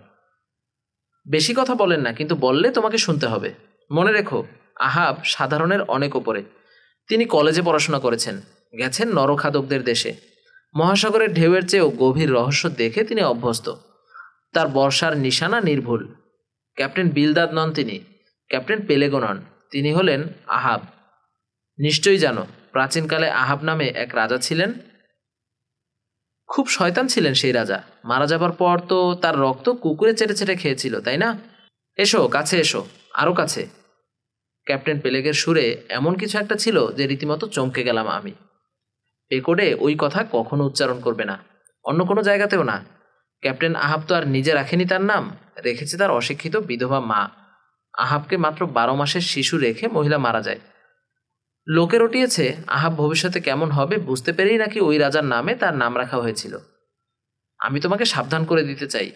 বেশি কথা বলেন না, কিন্তু বললে তোমাকে শুনতে হবে। মনে রেখো, আহাব সাধারণের অনেক ওপরে। তিনি কলেজে পড়াশোনা করেছেন, গেছেন নরখাদকদের দেশে। মহাসাগরের ঢেউয়ের চেয়েও গভীর রহস্য দেখে তিনি অভ্যস্ত। তার বর্ষার নিশানা নির্ভুল। ক্যাপ্টেন বিলদাদ নন তিনি, ক্যাপ্টেন পেলেগো নন, তিনি হলেন আহাব। নিশ্চয়ই জানো, প্রাচীনকালে আহাব নামে এক রাজা ছিলেন। খুব শয়তান ছিলেন সেই রাজা। মারা যাবার পর তো তার রক্ত কুকুরে চেটে চেটে খেয়েছিল, তাই না? এসো কাছে এসো, আরও কাছে। ক্যাপ্টেন পেলেগের সুরে এমন কিছু একটা ছিল যে রীতিমতো চমকে গেলাম আমি। পেকোডে ওই কথা কখনো উচ্চারণ করবে না, অন্য কোনো জায়গাতেও না। ক্যাপ্টেন আহাব তো আর নিজে রাখেনি তার নাম, রেখেছে তার অশিক্ষিত বিধবা মা। আহাবকে মাত্র 12 মাসের শিশু রেখে মহিলা মারা যায়। লোকে রটিয়েছে আহাব ভবিষ্যতে কেমন হবে বুঝতে পেরেই নাকি ওই রাজার নামে তার নাম রাখা হয়েছিল। আমি তোমাকে সাবধান করে দিতে চাই,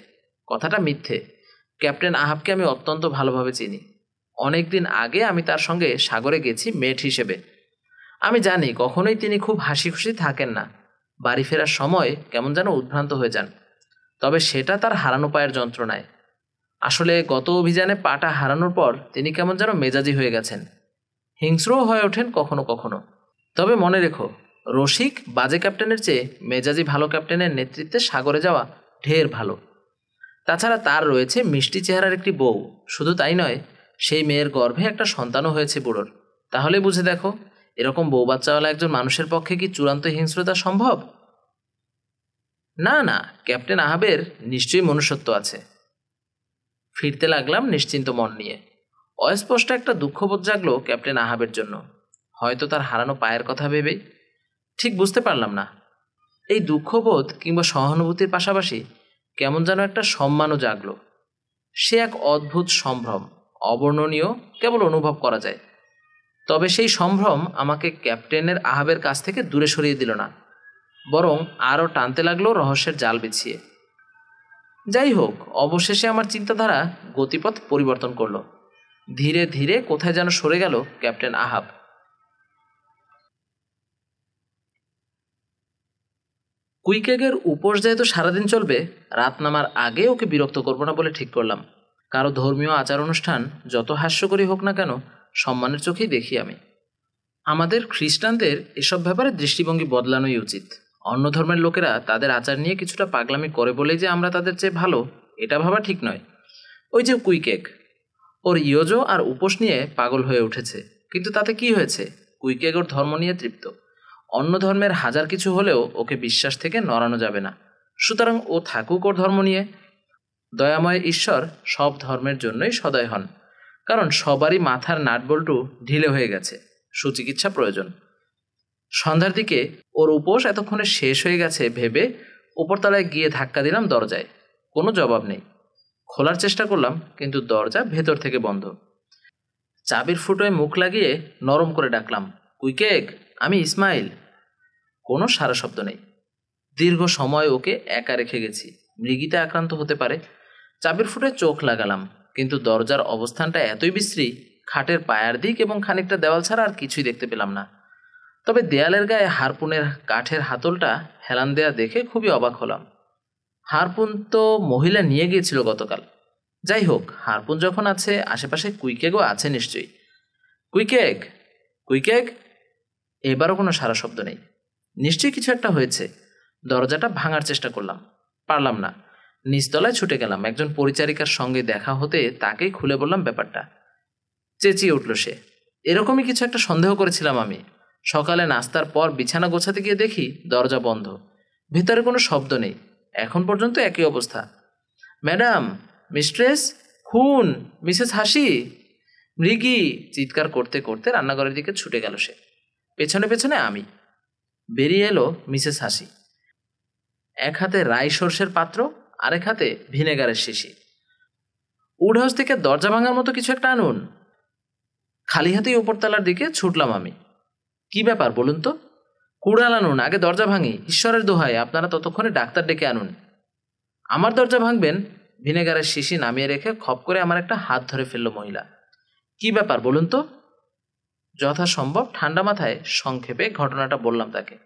কথাটা মিথ্যে। ক্যাপ্টেন আহাবকে আমি অত্যন্ত ভালোভাবে চিনি। অনেক দিন আগে আমি তার সঙ্গে সাগরে গেছি মেট হিসেবে। আমি জানি কখনোই তিনি খুব হাসি খুশি থাকেন না। বাড়ি ফেরার সময় কেমন যেন উদ্ভ্রান্ত হয়ে যান, তবে সেটা তার হারানো পায়ের যন্ত্রণায়। আসলে গত অভিযানে পাটা হারানোর পর তিনি কেমন যেন মেজাজি হয়ে গেছেন, হিংস্রও হয়ে ওঠেন কখনো কখনো। তবে মনে রেখো, রসিক বাজে ক্যাপ্টেনের চেয়ে মেজাজি ভালো ক্যাপ্টেনের নেতৃত্বে সাগরে যাওয়া ঢের ভালো। তাছাড়া তার রয়েছে মিষ্টি চেহারার একটি বউ, শুধু তাই নয়, সেই মেয়ের গর্ভে একটা সন্তানও হয়েছে বুড়োর। তাহলে বুঝে দেখো, এরকম বউ বাচ্চাওয়ালা একজন মানুষের পক্ষে কি চূড়ান্ত হিংস্রতা সম্ভব? না না, ক্যাপ্টেন আহাবের নিশ্চয়ই মনুষ্যত্ব আছে। ফিরতে লাগলাম নিশ্চিন্ত মন নিয়ে। অস্পষ্ট একটা দুঃখবোধ জাগলো ক্যাপ্টেন আহাবের জন্য, হয়তো তার হারানো পায়ের কথা ভেবেই। ঠিক বুঝতে পারলাম না, এই দুঃখবোধ কিংবা সহানুভূতির পাশাপাশি কেমন যেন একটা সম্মানও জাগলো। সে এক অদ্ভুত সম্ভ্রম, অবর্ণনীয়, কেবল অনুভব করা যায়। তবে সেই সম্ভ্রম আমাকে ক্যাপ্টেনের আহাবের কাছ থেকে দূরে সরিয়ে দিল না, বরং আরও টানতে লাগলো রহস্যের জাল বিছিয়ে। যাই হোক, অবশেষে আমার চিন্তাধারা গতিপথ পরিবর্তন করলো। ধীরে ধীরে কোথায় যেন সরে গেল ক্যাপ্টেন আহাব। কুইকেগের উপোস যেহেতু সারাদিন চলবে, রাত নামার আগে ওকে বিরক্ত করব না বলে ঠিক করলাম। কারো ধর্মীয় আচার অনুষ্ঠান যত হাস্যকরই হোক না কেন, সম্মানের চোখেই দেখি আমি। আমাদের খ্রিস্টানদের এসব ব্যাপারে দৃষ্টিভঙ্গি বদলানোই উচিত। অন্য ধর্মের লোকেরা তাদের আচার নিয়ে কিছুটা পাগলামি করে বলেই যে আমরা তাদের চেয়ে ভালো, এটা ভাবা ঠিক নয়। ওই যে কুইকেগ, ওর ইয়োজো আর উপোস নিয়ে পাগল হয়ে উঠেছে, কিন্তু তাতে কি হয়েছে? কুইকেগ ওর ধর্ম নিয়ে তৃপ্ত। অন্য ধর্মের হাজার কিছু হলেও ওকে বিশ্বাস থেকে নড়ানো যাবে না, সুতরাং ও থাকুক ওর ধর্ম নিয়ে। দয়াময় ঈশ্বর সব ধর্মের জন্যই সদয় হন, কারণ সবারই মাথার নাটবল্টু ঢিলে হয়ে গেছে, সুচিকিৎসা প্রয়োজন। সন্ধ্যার দিকে ওর উপোস এতক্ষণে শেষ হয়ে গেছে ভেবে উপরতলায় গিয়ে ধাক্কা দিলাম দরজায়। কোনো জবাব নেই। খোলার চেষ্টা করলাম, কিন্তু দরজা ভেতর থেকে বন্ধ। চাবির ফুটোয় মুখ লাগিয়ে নরম করে ডাকলাম, কুইকেগ, আমি ইসমাইল। কোনো সারা শব্দ নেই। দীর্ঘ সময় ওকে একা রেখে গেছি, মৃগীতে আক্রান্ত হতে পারে। চাবির ফুটোয় চোখ লাগালাম, কিন্তু দরজার অবস্থানটা এতই বিশ্রী, খাটের পায়ার দিক এবং খানিকটা দেওয়াল ছাড়া আর কিছুই দেখতে পেলাম না। তবে দেয়ালের গায়ে হারপুনের কাঠের হাতলটা হেলান দেয়া দেখে খুবই অবাক হলাম। হারপুন তো মহিলা নিয়ে গিয়েছিল গতকাল। যাই হোক, হারপুন যখন আছে, আশেপাশে কুইকেগও আছে নিশ্চয়ই। কুইকেগ, কুইকেগ। এবারও কোনো সারা শব্দ নেই। নিশ্চয়ই কিছু একটা হয়েছে। দরজাটা ভাঙার চেষ্টা করলাম, পারলাম না। নিচতলায় ছুটে গেলাম, একজন পরিচারিকার সঙ্গে দেখা হতে তাকেই খুলে বললাম ব্যাপারটা। চেঁচিয়ে উঠল সে, এরকমই কিছু একটা সন্দেহ করেছিলাম আমি। সকালে নাস্তার পর বিছানা গোছাতে গিয়ে দেখি দরজা বন্ধ, ভিতরে কোনো শব্দ নেই। এখন পর্যন্ত একই অবস্থা। ম্যাডাম, মিস্ট্রেস, খুন, মিসেস হাসি, মৃগী, চিৎকার করতে করতে রান্নাঘরের দিকে ছুটে গেল সে। পেছনে পেছনে আমি। বেরিয়ে এলো মিসেস হাসি, এক হাতে রাই সর্ষের পাত্র, আরেক হাতে ভিনেগারের শিশি। উড হাউস থেকে দরজা ভাঙার মতো কিছু একটা আনুন। খালি হাতেই উপরতলার দিকে ছুটলাম আমি। কি ব্যাপার বলুন তো? কুড়াল আনুন, আগে দরজা ভাঙি, ঈশ্বরের দোহাই, আপনারা ততক্ষণে ডাক্তার ডেকে আনুন। আমার দরজা ভাঙবেন? ভিনেগারের শিশি নামিয়ে রেখে খপ করে আমার একটা হাত ধরে ফেলল মহিলা। কি ব্যাপার বলুন তো? যথাসম্ভব ঠান্ডা মাথায় সংক্ষেপে ঘটনাটা বললাম তাকে।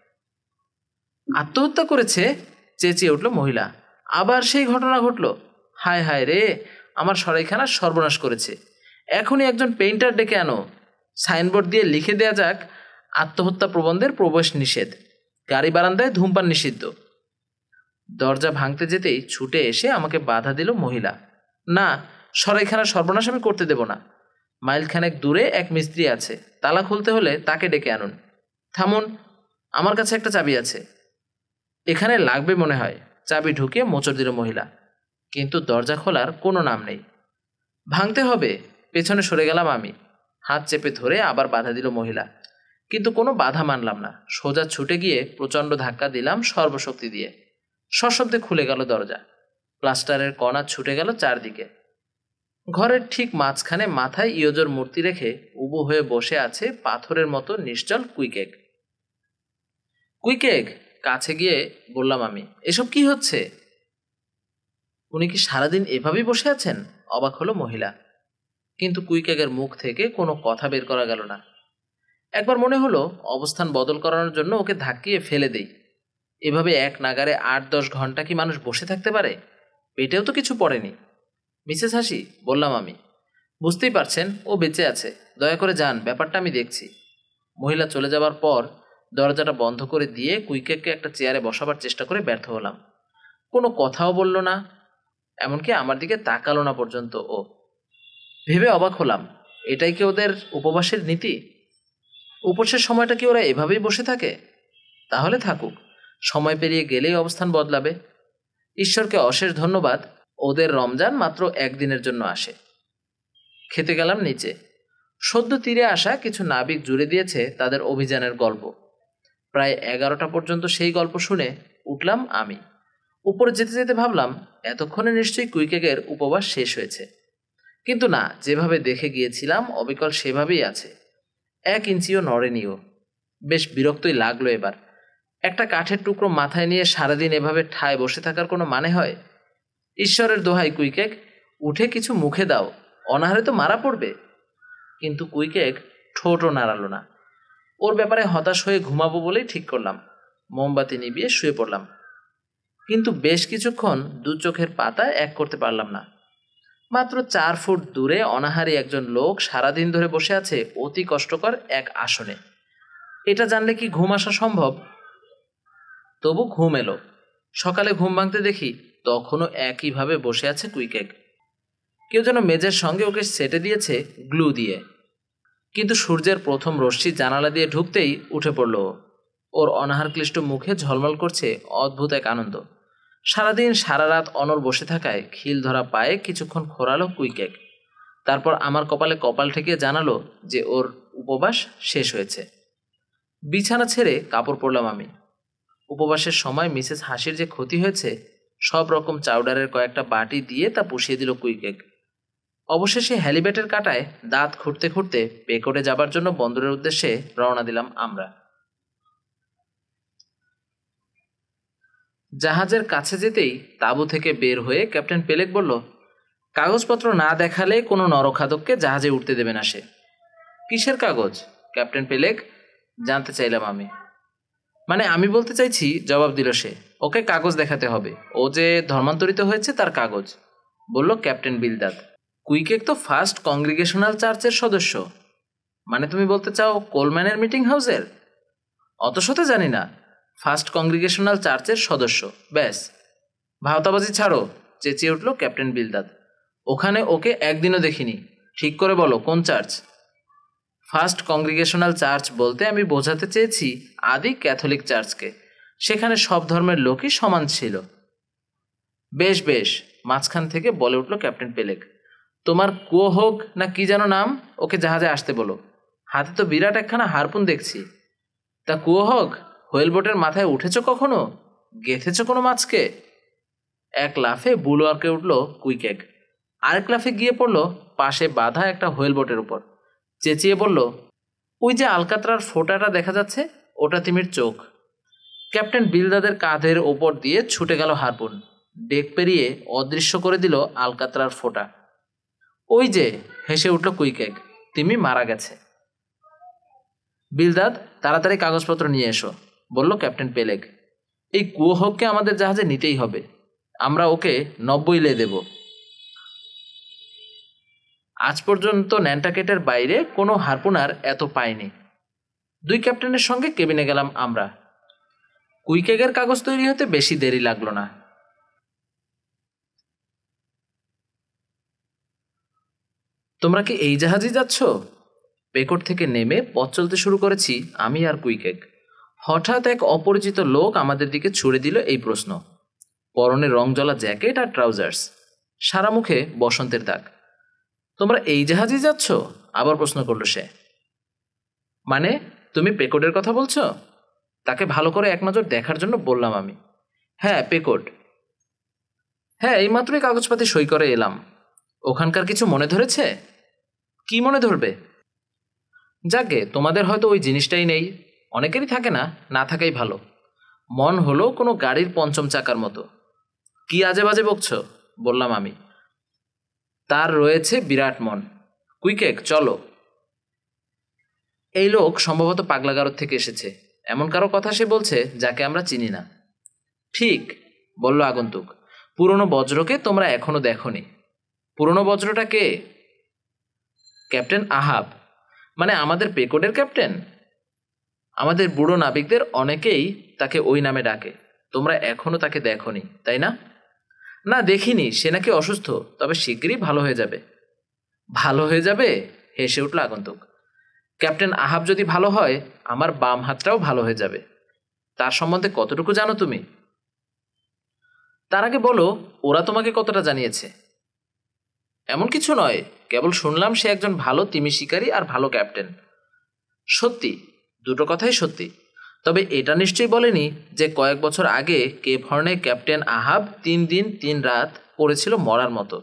আত্মহত্যা করেছে, চেঁচিয়ে উঠল মহিলা। আবার সেই ঘটনা ঘটল? হায় হায় রে, আমার সরাইখানা সর্বনাশ করেছে। এখনই একজন পেইন্টার ডেকে আনো, সাইনবোর্ড দিয়ে লিখে দেয়া যাক, আত্মহত্যা প্রবন্ধের প্রবেশ নিষেধ, গাড়ি বারান্দায় ধূমপান নিষিদ্ধ। দরজা ভাঙতে যেতেই ছুটে এসে আমাকে বাধা দিল মহিলা। না, সরাইখানার সর্বনাশ আমি করতে দেব না। মাইলখানেক দূরে এক মিস্ত্রি আছে, তালা খুলতে হলে তাকে ডেকে আনুন। থামুন, আমার কাছে একটা চাবি আছে। এখানে লাগবে মনে হয়। চাবি ঢুকিয়ে মোচড় দিল মহিলা, কিন্তু দরজা খোলার কোনো নাম নেই। ভাঙতে হবে। পেছনে সরে গেলাম আমি। হাত চেপে ধরে আবার বাধা দিল মহিলা, কিন্তু কোনো বাধা মানলাম না। সোজা ছুটে গিয়ে প্রচণ্ড ধাক্কা দিলাম সর্বশক্তি দিয়ে। সশব্দে খুলে গেল দরজা। প্লাস্টারের কণা ছুটে গেল চারদিকে। ঘরের ঠিক মাঝখানে মাথায় ইয়োজোর মূর্তি রেখে উবু হয়ে বসে আছে পাথরের মতো নিশ্চল কুইকেক। কুইকেক, কাছে গিয়ে বললাম আমি, এসব কি হচ্ছে? উনি কি সারাদিন এভাবেই বসে আছেন? অবাক হলো মহিলা, কিন্তু কুইকেকের মুখ থেকে কোনো কথা বের করা গেল না। একবার মনে হলো অবস্থান বদল করানোর জন্য ওকে ধাক্কিয়ে ফেলে দেই। এভাবে এক নাগারে 8-10 ঘন্টা কি মানুষ বসে থাকতে পারে? পেটেও তো কিছু পড়েনি। মিসেস হাসি, বললাম আমি, বুঝতেই পারছেন ও বেঁচে আছে। দয়া করে যান, ব্যাপারটা আমি দেখছি। মহিলা চলে যাবার পর দরজাটা বন্ধ করে দিয়ে কুইকেককে একটা চেয়ারে বসাবার চেষ্টা করে ব্যর্থ হলাম। কোনো কথাও বলল না, এমনকি আমার দিকে তাকালো না পর্যন্ত ও। ভেবে অবাক হলাম, এটাই কি ওদের উপবাসের নীতি? উপসের সময়টা কি ওরা এভাবেই বসে থাকে? তাহলে থাকুক, সময় পেরিয়ে গেলেই অবস্থান বদলাবে। ঈশ্বরকে অশেষ ধন্যবাদ, ওদের রমজান মাত্র একদিনের জন্য আসে। খেতে গেলাম নিচে। সদ্য তীরে আসা কিছু নাবিক জুড়ে দিয়েছে তাদের অভিযানের গল্প। প্রায় 11টা পর্যন্ত সেই গল্প শুনে উঠলাম আমি। উপরে যেতে যেতে ভাবলাম, এতক্ষণে নিশ্চয়ই কুইকেকের উপবাস শেষ হয়েছে। কিন্তু না, যেভাবে দেখে গিয়েছিলাম অবিকল সেভাবেই আছে। 1 ইঞ্চিও নড়েনিও। বেশ বিরক্তই লাগলো এবার। একটা কাঠের টুকরো মাথায় নিয়ে সারাদিন এভাবে ঠায় বসে থাকার কোনো মানে হয়? ঈশ্বরের দোহাই কুইকেক, উঠে কিছু মুখে দাও, অনাহারে তো মারা পড়বে। কিন্তু কুইকেক ঠোঁটও নাড়ালো না। ওর ব্যাপারে হতাশ হয়ে ঘুমাবো বলেই ঠিক করলাম। মোমবাতি নিভিয়ে শুয়ে পড়লাম। কিন্তু বেশ কিছুক্ষণ দু চোখের পাতা এক করতে পারলাম না। মাত্র 4 ফুট দূরে অনাহারী একজন লোক সারাদিন ধরে বসে আছে অতি কষ্টকর এক আসনে। এটা জানলে কি ঘুম আসা সম্ভব? তবু ঘুম এলো। সকালে ঘুম ভাঙতে দেখি তখনও একইভাবে বসে আছে কুইকেক। কেউ যেন মেজের সঙ্গে ওকে সেটে দিয়েছে গ্লু দিয়ে। কিন্তু সূর্যের প্রথম রশ্মি জানালা দিয়ে ঢুকতেই উঠে পড়ল ও। ওর অনাহার ক্লিষ্ট মুখে ঝলমল করছে অদ্ভুত এক আনন্দ। সারাদিন সারা রাত অনর বসে থাকায় খিল ধরা পায়ে কিছুক্ষণ খোঁড়ালো কুইকেক। তারপর আমার কপালে কপাল ঠেকিয়ে জানালো যে ওর উপবাস শেষ হয়েছে। বিছানা ছেড়ে কাপড় পরলাম আমি। উপবাসের সময় মিসেস হাসির যে ক্ষতি হয়েছে, সব রকম চাউডারের কয়েকটা বাটি দিয়ে তা পুষিয়ে দিল কুইকেক। অবশেষে হ্যালিব্যাটের কাঁটায় দাঁত খুঁড়তে খুঁড়তে পেকোটে যাবার জন্য বন্দরের উদ্দেশ্যে রওনা দিলাম আমরা। জাহাজের কাছে যেতেই তাঁবু থেকে বের হয়ে ক্যাপ্টেন পেলেক বলল, কাগজপত্র না দেখালে কোনো নরখাদককে জাহাজে উঠতে দেবে না সে। কিসের কাগজ ক্যাপ্টেন পেলেক, জানতে চাইলাম আমি। মানে আমি বলতে চাইছি, জবাব দিল সে, ওকে কাগজ দেখাতে হবে। ও যে ধর্মান্তরিত হয়েছে তার কাগজ, বলল ক্যাপ্টেন বিলদাদ। কুইকেক তো ফার্স্ট কংগ্রিগেশনাল চার্চের সদস্য। মানে তুমি বলতে চাও কোলম্যানের মিটিং হাউসের? অত শত জানি না, ফার্স্ট কংগ্রিগেশনাল চার্চের সদস্য, ব্যাস। ভাওতাবাজি ছাড়ো, চেঁচিয়ে উঠল ক্যাপ্টেন বিলদাদ। ওখানে ওকে একদিনও দেখিনি। ঠিক করে বলো কোন চার্চ? ফার্স্ট কংগ্রিগেশনাল চার্চ বলতে আমি বোঝাতে চেয়েছি আদি ক্যাথলিক চার্চকে। সেখানে সব ধর্মের লোকই সমান ছিল। বেশ বেশ, মাঝখান থেকে বলে উঠল ক্যাপ্টেন পেলেক, তোমার কুয়ো হোক না কি যেন নাম, ওকে জাহাজে আসতে বলো। হাতে তো বিরাট একখানা হারপুন দেখছি। তা কুয়ো হোক, হোয়েল বোটের মাথায় উঠেছ কখনো? গেঁথেছ কোনো মাছকে? এক লাফে বুলো আঁকে উঠল কুইকেক। আরেক লাফে গিয়ে পড়ল পাশে বাঁধা একটা হোয়েল বোটের উপর। চেঁচিয়ে বলল, ওই যে আলকাতরার ফোঁটাটা দেখা যাচ্ছে, ওটা তিমির চোখ। ক্যাপ্টেন বিলদাদের কাঁধের ওপর দিয়ে ছুটে গেল হারপুন। ডেক পেরিয়ে অদৃশ্য করে দিল আলকাতরার ফোঁটা। ওই যে, হেসে উঠল কুইকেক, তিমি মারা গেছে। বিলদাদ, তাড়াতাড়ি কাগজপত্র নিয়ে এসো, বলল ক্যাপ্টেন পেলেক। এই কুয়ো হোককে আমাদের জাহাজে নিতেই হবে। আমরা ওকে 90 লে দেব। আজ পর্যন্ত ন্যান্টাকেটের বাইরে কোনো হারপুনার এত পায়নি। 2 ক্যাপ্টেনের সঙ্গে কেবিনে গেলাম আমরা। কুইকেকের কাগজ তৈরি হতে বেশি দেরি লাগলো না। তোমরা কি এই জাহাজেই যাচ্ছ? পেকোট থেকে নেমে পথ চলতে শুরু করেছি আমি আর কুইকেক। হঠাৎ এক অপরিচিত লোক আমাদের দিকে ছুড়ে দিল এই প্রশ্ন। পরনে রংজলা জ্যাকেট আর ট্রাউজার্স, সারা মুখে বসন্তের দাগ। তোমরা এই জাহাজেই যাচ্ছ? আবার প্রশ্ন করল সে। মানে, তুমি পেকোডের কথা বলছো? তাকে ভালো করে এক নজর দেখার জন্য বললাম আমি। হ্যাঁ, পেকোড। হ্যাঁ, এইমাত্রই কাগজপাতি সই করে এলাম। ওখানকার কিছু মনে ধরেছে? কি মনে ধরবে? যাকে, তোমাদের হয়তো ওই জিনিসটাই নেই। অনেকেরই থাকে না, না থাকাই ভালো। মন হলো কোনো গাড়ির পঞ্চম চাকার মতো। কি আজে বাজে বকছ, বললাম আমি। তার রয়েছে বিরাট মন। কুইকেক, চলো। এই লোক সম্ভবত পাগলাগারদ থেকে এসেছে, এমন কারো কথা সে বলছে যাকে আমরা চিনি না। ঠিক, বলল আগন্তুক। পুরনো বজ্রকে তোমরা এখনো দেখোনি। পুরনো বজ্রটা কে? ক্যাপ্টেন আহাব, মানে আমাদের পেকোডের ক্যাপ্টেন। আমাদের বুড়ো নাবিকদের অনেকেই তাকে ওই নামে ডাকে। তোমরা এখনো তাকে দেখোনি, তাই না? না, দেখিনি। সে নাকি অসুস্থ, তবে শিগগিরই ভালো হয়ে যাবে। ভালো হয়ে যাবে? হেসে উঠল আগন্তুক। ক্যাপ্টেন আহাব যদি ভালো হয়, আমার বাম হাতটাও ভালো হয়ে যাবে। তার সম্বন্ধে কতটুকু জানো তুমি? তার আগে বলো, ওরা তোমাকে কতটা জানিয়েছে? এমন কিছু নয়, কেবল শুনলাম সে একজন ভালো তিমি শিকারী আর ভালো ক্যাপ্টেন। সত্যি, দুটো কথাই সত্যি। তবে এটা নিশ্চয়ই বলেনি যে কয়েক বছর আগে কেপ হর্নে ক্যাপ্টেন আহাব 3 দিন 3 রাত পড়েছিল মরার মতো।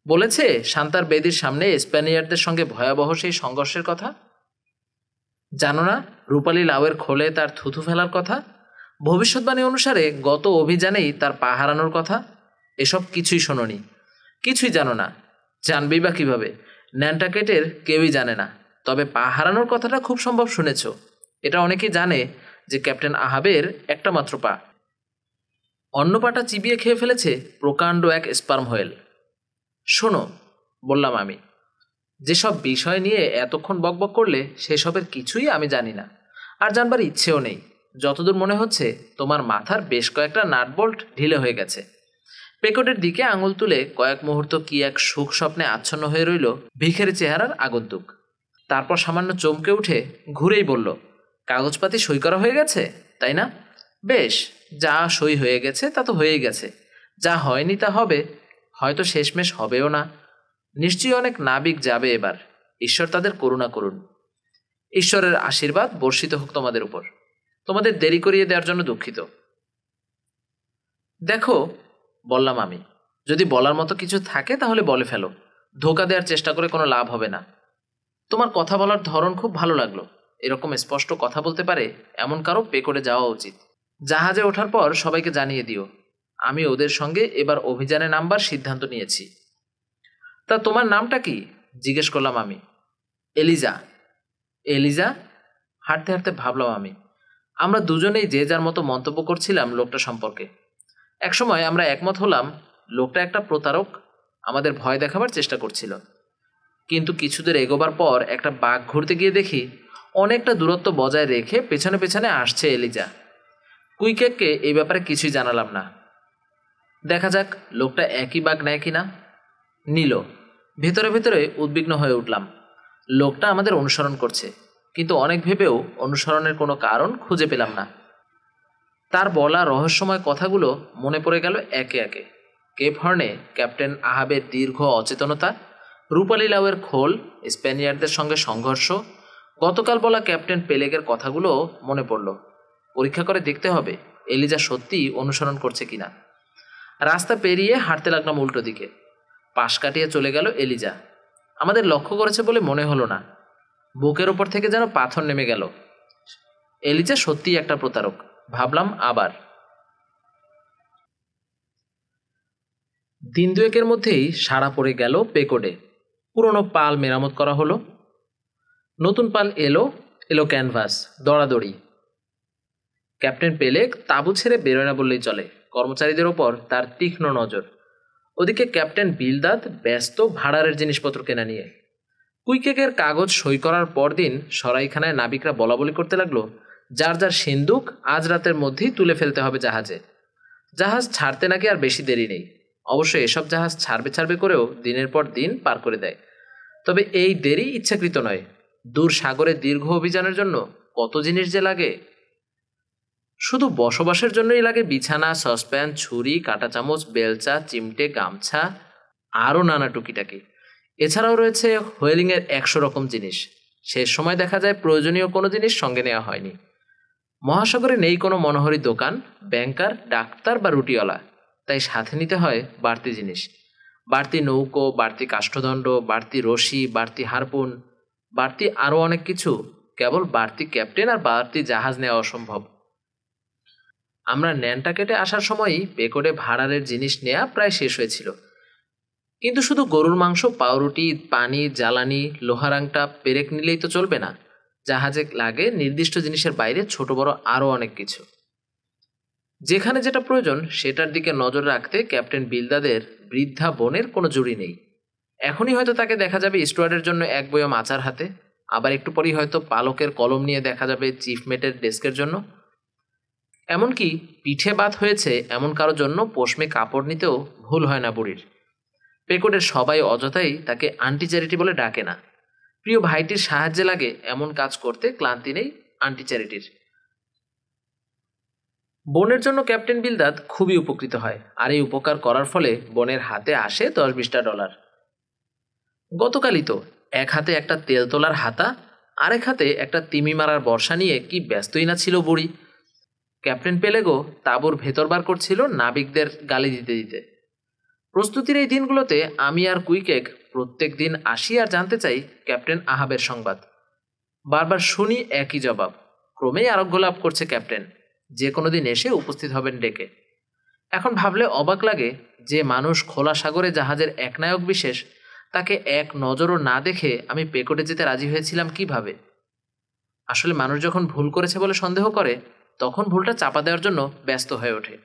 বলেছে শান্তার বেদির সামনে স্প্যানিয়ার্ডদের সঙ্গে ভয়াবহ সেই সংঘর্ষের কথা। জানো না রূপালী লাউয়ের খোলে তার থুথু ফেলার কথা? ভবিষ্যৎবাণী অনুসারে গত অভিযানেই তার পা হারানোর কথা। এসব কিছুই শোনোনি, কিছুই জানো না। জানবেই বা কীভাবে? ন্যান্টাকেটের কেউই জানে না। তবে পা হারানোর কথাটা খুব সম্ভব শুনেছ। এটা অনেকেই জানে যে ক্যাপ্টেন আহাবের একটা মাত্র পা। অন্য পাটা চিবিয়ে খেয়ে ফেলেছে প্রকাণ্ড এক স্পার্ম হোয়েল। শোনো, বললাম আমি, যেসব বিষয় নিয়ে এতক্ষণ বকবক করলে সেসবের কিছুই আমি জানি না, আর জানবার ইচ্ছেও নেই। যতদূর মনে হচ্ছে তোমার মাথার বেশ কয়েকটা নাটবোল্ট ঢিলে হয়ে গেছে। পেকোটের দিকে আঙুল তুলে কয়েক মুহূর্ত কি এক সুখ স্বপ্নে আচ্ছন্ন হয়ে রইল ভিখের চেহারার আগন্তুক। তারপর সামান্য চমকে উঠে ঘুরেই বলল, কাগজপাতি সই করা হয়ে গেছে, তাই না? বেশ, যা সই হয়ে গেছে তা তো হয়েই গেছে। যা হয়নি তা হবে, হয়তো শেষমেশ হবেও না। নিশ্চয়ই অনেক নাবিক যাবে এবার। ঈশ্বর তাদের করুণা করুন। ঈশ্বরের আশীর্বাদ বর্ষিত হোক তোমাদের উপর। তোমাদের দেরি করিয়ে দেওয়ার জন্য দুঃখিত। দেখো, বললাম আমি, যদি বলার মতো কিছু থাকে তাহলে বলে ফেলো। ধোঁকা দেওয়ার চেষ্টা করে কোনো লাভ হবে না। তোমার কথা বলার ধরন খুব ভালো লাগলো। এরকম স্পষ্ট কথা বলতে পারে এমন কারো পেকোডে যাওয়া উচিত। জাহাজে ওঠার পর সবাইকে জানিয়ে দিও আমি ওদের সঙ্গে এবার অভিযানে নামবার সিদ্ধান্ত নিয়েছি। তা তোমার নামটা কি? জিজ্ঞেস করলাম আমি। এলিজা। এলিজা? হাঁটতে হাঁটতে ভাবলাম আমি। আমরা দুজনেই যে যার মতো মন্তব্য করছিলাম লোকটা সম্পর্কে। একসময় আমরা একমত হলাম লোকটা একটা প্রতারক, আমাদের ভয় দেখাবার চেষ্টা করছিল। কিন্তু কিছুদূর এগোবার পর একটা বাঘ ঘুরতে গিয়ে দেখি অনেকটা দূরত্ব বজায় রেখে পেছনে পেছনে আসছে এলিজা। কুইকেককে এই ব্যাপারে কিছুই জানালাম না। দেখা যাক লোকটা একই বাঘ নেয় কিনা। নিল। ভেতরে ভেতরে উদ্বিগ্ন হয়ে উঠলাম। লোকটা আমাদের অনুসরণ করছে, কিন্তু অনেক ভেবেও অনুসরণের কোনো কারণ খুঁজে পেলাম না। তার বলা রহস্যময় কথাগুলো মনে পড়ে গেল একে একে। কেপ হর্নে ক্যাপ্টেন আহাবের দীর্ঘ অচেতনতা, রূপালী লাউয়ের খোল, স্প্যানিয়ার্ডদের সঙ্গে সংঘর্ষ, গতকাল বলা ক্যাপ্টেন পেলেগের কথাগুলো মনে পড়ল। পরীক্ষা করে দেখতে হবে এলিজা সত্যিই অনুসরণ করছে কিনা। রাস্তা পেরিয়ে হাঁটতে লাগলাম উল্টো দিকে। পাশ কাটিয়ে চলে গেল এলিজা। আমাদের লক্ষ্য করেছে বলে মনে হলো না। বুকের ওপর থেকে যেন পাথর নেমে গেল। এলিজা সত্যিই একটা প্রতারক, ভাবলাম আবার। দিন দুয়েকের মধ্যেই সাড়া পড়ে গেল পেকোডে। পুরনো পাল মেরামত করা হলো, নতুন পাল এলো, এলো ক্যানভাস, দড়াদড়ি। ক্যাপ্টেন পেলেগ তাঁবু ছেড়ে বেরোয় না বললেই চলে। কর্মচারীদের ওপর তার তীক্ষ্ণ নজর। ওদিকে ক্যাপ্টেন বিলদাদ ব্যস্ত ভাড়ারের জিনিসপত্র কেনা নিয়ে। কুইকেকের কাগজ সই করার পরদিন সরাইখানায় নাবিকরা বলাবলি করতে লাগলো যার যার সিন্দুক আজ রাতের মধ্যেই তুলে ফেলতে হবে জাহাজে। জাহাজ ছাড়তে নাকি আর বেশি দেরি নেই। অবশ্য এসব জাহাজ ছাড়বে ছাড়বে করেও দিনের পর দিন পার করে দেয়। তবে এই দেরি ইচ্ছাকৃত নয়। দূর সাগরে দীর্ঘ অভিযানের জন্য কত জিনিস যে লাগে। শুধু বসবাসের জন্যই লাগে বিছানা, সসপ্যান, ছুরি, কাঁটা চামচ, বেলচা, চিমটে, গামছা, আরও নানা টুকিটাকি। এছাড়াও রয়েছে হোয়েলিংয়ের 100 রকম জিনিস। শেষ সময় দেখা যায় প্রয়োজনীয় কোনো জিনিস সঙ্গে নেওয়া হয়নি। মহাসাগরে নেই কোনো মনোহরী দোকান, ব্যাংকার, ডাক্তার বা রুটিওয়ালা, তাই সাথে নিতে হয় বাড়তি জিনিস। বাড়তি নৌকো, বাড়তি কাষ্ঠদণ্ড, বাড়তি রশি, বাড়তি হারপুন, বাড়তি আরও অনেক কিছু। কেবল বাড়তি ক্যাপ্টেন আর বাড়তি জাহাজ নেওয়া অসম্ভব। আমরা ন্যান্টাকেটে আসার সময়ই পেকোডে ভাড়ারের জিনিস নেওয়া প্রায় শেষ হয়েছিল। কিন্তু শুধু গরুর মাংস, পাউরুটি, পানি, জ্বালানি, লোহার আংটা, পেরেক নিলেই তো চলবে না। জাহাজে লাগে নির্দিষ্ট জিনিসের বাইরে ছোট বড় আরও অনেক কিছু। যেখানে যেটা প্রয়োজন সেটার দিকে নজর রাখতে ক্যাপ্টেন বিলদাদের বৃদ্ধা বোনের কোনো জুড়ি নেই। এখনই হয়তো তাকে দেখা যাবে স্টুয়ার্ডের জন্য এক বয়ম আচার হাতে, আবার একটু পরেই হয়তো পালকের কলম নিয়ে দেখা যাবে চিফমেটের ডেস্কের জন্য। এমনকি পিঠে বাত হয়েছে এমন কারোর জন্য পশমে কাপড় নিতেও ভুল হয় না বুড়ির। পেকোডের সবাই অযথাই তাকে আন্টি চ্যারিটি বলে ডাকে না। প্রিয় ভাইটির সাহায্যে লাগে এমন কাজ করতে ক্লান্তি নেই আন্টি চ্যারিটির। বোনের জন্য ক্যাপ্টেন বিলদাদ খুবই উপকৃত হয়, আর এই উপকার করার ফলে বোনের হাতে আসে $10-20। গতকালই তো এক হাতে একটা তেল তোলার হাতা, আরেক হাতে একটা তিমি মারার বর্ষা নিয়ে কি ব্যস্তই না ছিল বুড়ি। ক্যাপ্টেন পেলেগো তাঁবুর ভেতর বার করছিল নাবিকদের গালি দিতে দিতে। প্রস্তুতির এই দিনগুলোতে আমি আর কুইকেক প্রত্যেক দিন আসি আর জানতে চাই ক্যাপ্টেন আহাবের সংবাদ। বারবার শুনি একই জবাব। ক্রমেই আরোগ্য লাভ করছে ক্যাপ্টেন, যে কোনো দিন এসে উপস্থিত হবেন ডেকে। এখন ভাবলে অবাক লাগে যে মানুষ খোলা সাগরে জাহাজের একনায়ক বিশেষ, তাকে এক নজরও না দেখে আমি পেকোডে যেতে রাজি হয়েছিলাম কিভাবে। আসলে মানুষ যখন ভুল করেছে বলে সন্দেহ করে, তখন ভুলটা চাপা দেওয়ার জন্য ব্যস্ত হয়ে ওঠে।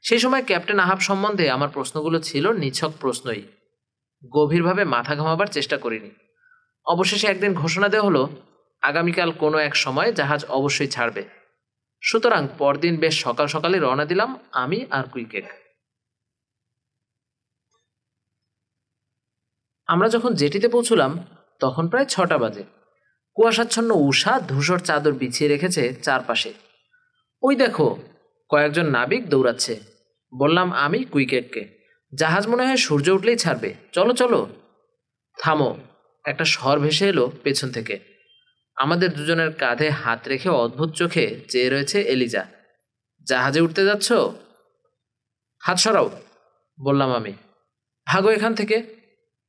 সেই সময় ক্যাপ্টেন আহাব সম্বন্ধে আমার প্রশ্নগুলো ছিল নিছক প্রশ্নই। গভীরভাবে মাথা ঘামাবার চেষ্টা করিনি। অবশেষে একদিন ঘোষণা দেওয়া হলো আগামীকাল কোনো এক সময় জাহাজ অবশ্যই ছাড়বে। সুতরাং পরদিন বেশ সকাল সকালে রওনা দিলাম আমি আর কুইকেক। আমরা যখন জেটিতে পৌঁছলাম তখন প্রায় 6টা বাজে। কুয়াশাচ্ছন্ন উষা ধূসর চাদর বিছিয়ে রেখেছে চারপাশে। ওই দেখো কয়েকজন নাবিক দৌড়াচ্ছে, বললাম আমি কুইকেককে। জাহাজ মনে হয় সূর্য উঠলেই ছাড়বে, চলো চলো। থামো, একটা স্বর ভেসে এলো পেছন থেকে। আমাদের দুজনের কাঁধে হাত রেখে অদ্ভুত চোখে চেয়ে রয়েছে এলিজা। জাহাজে উঠতে যাচ্ছ? হাত সরাও, বললাম আমি। ভাগো এখান থেকে,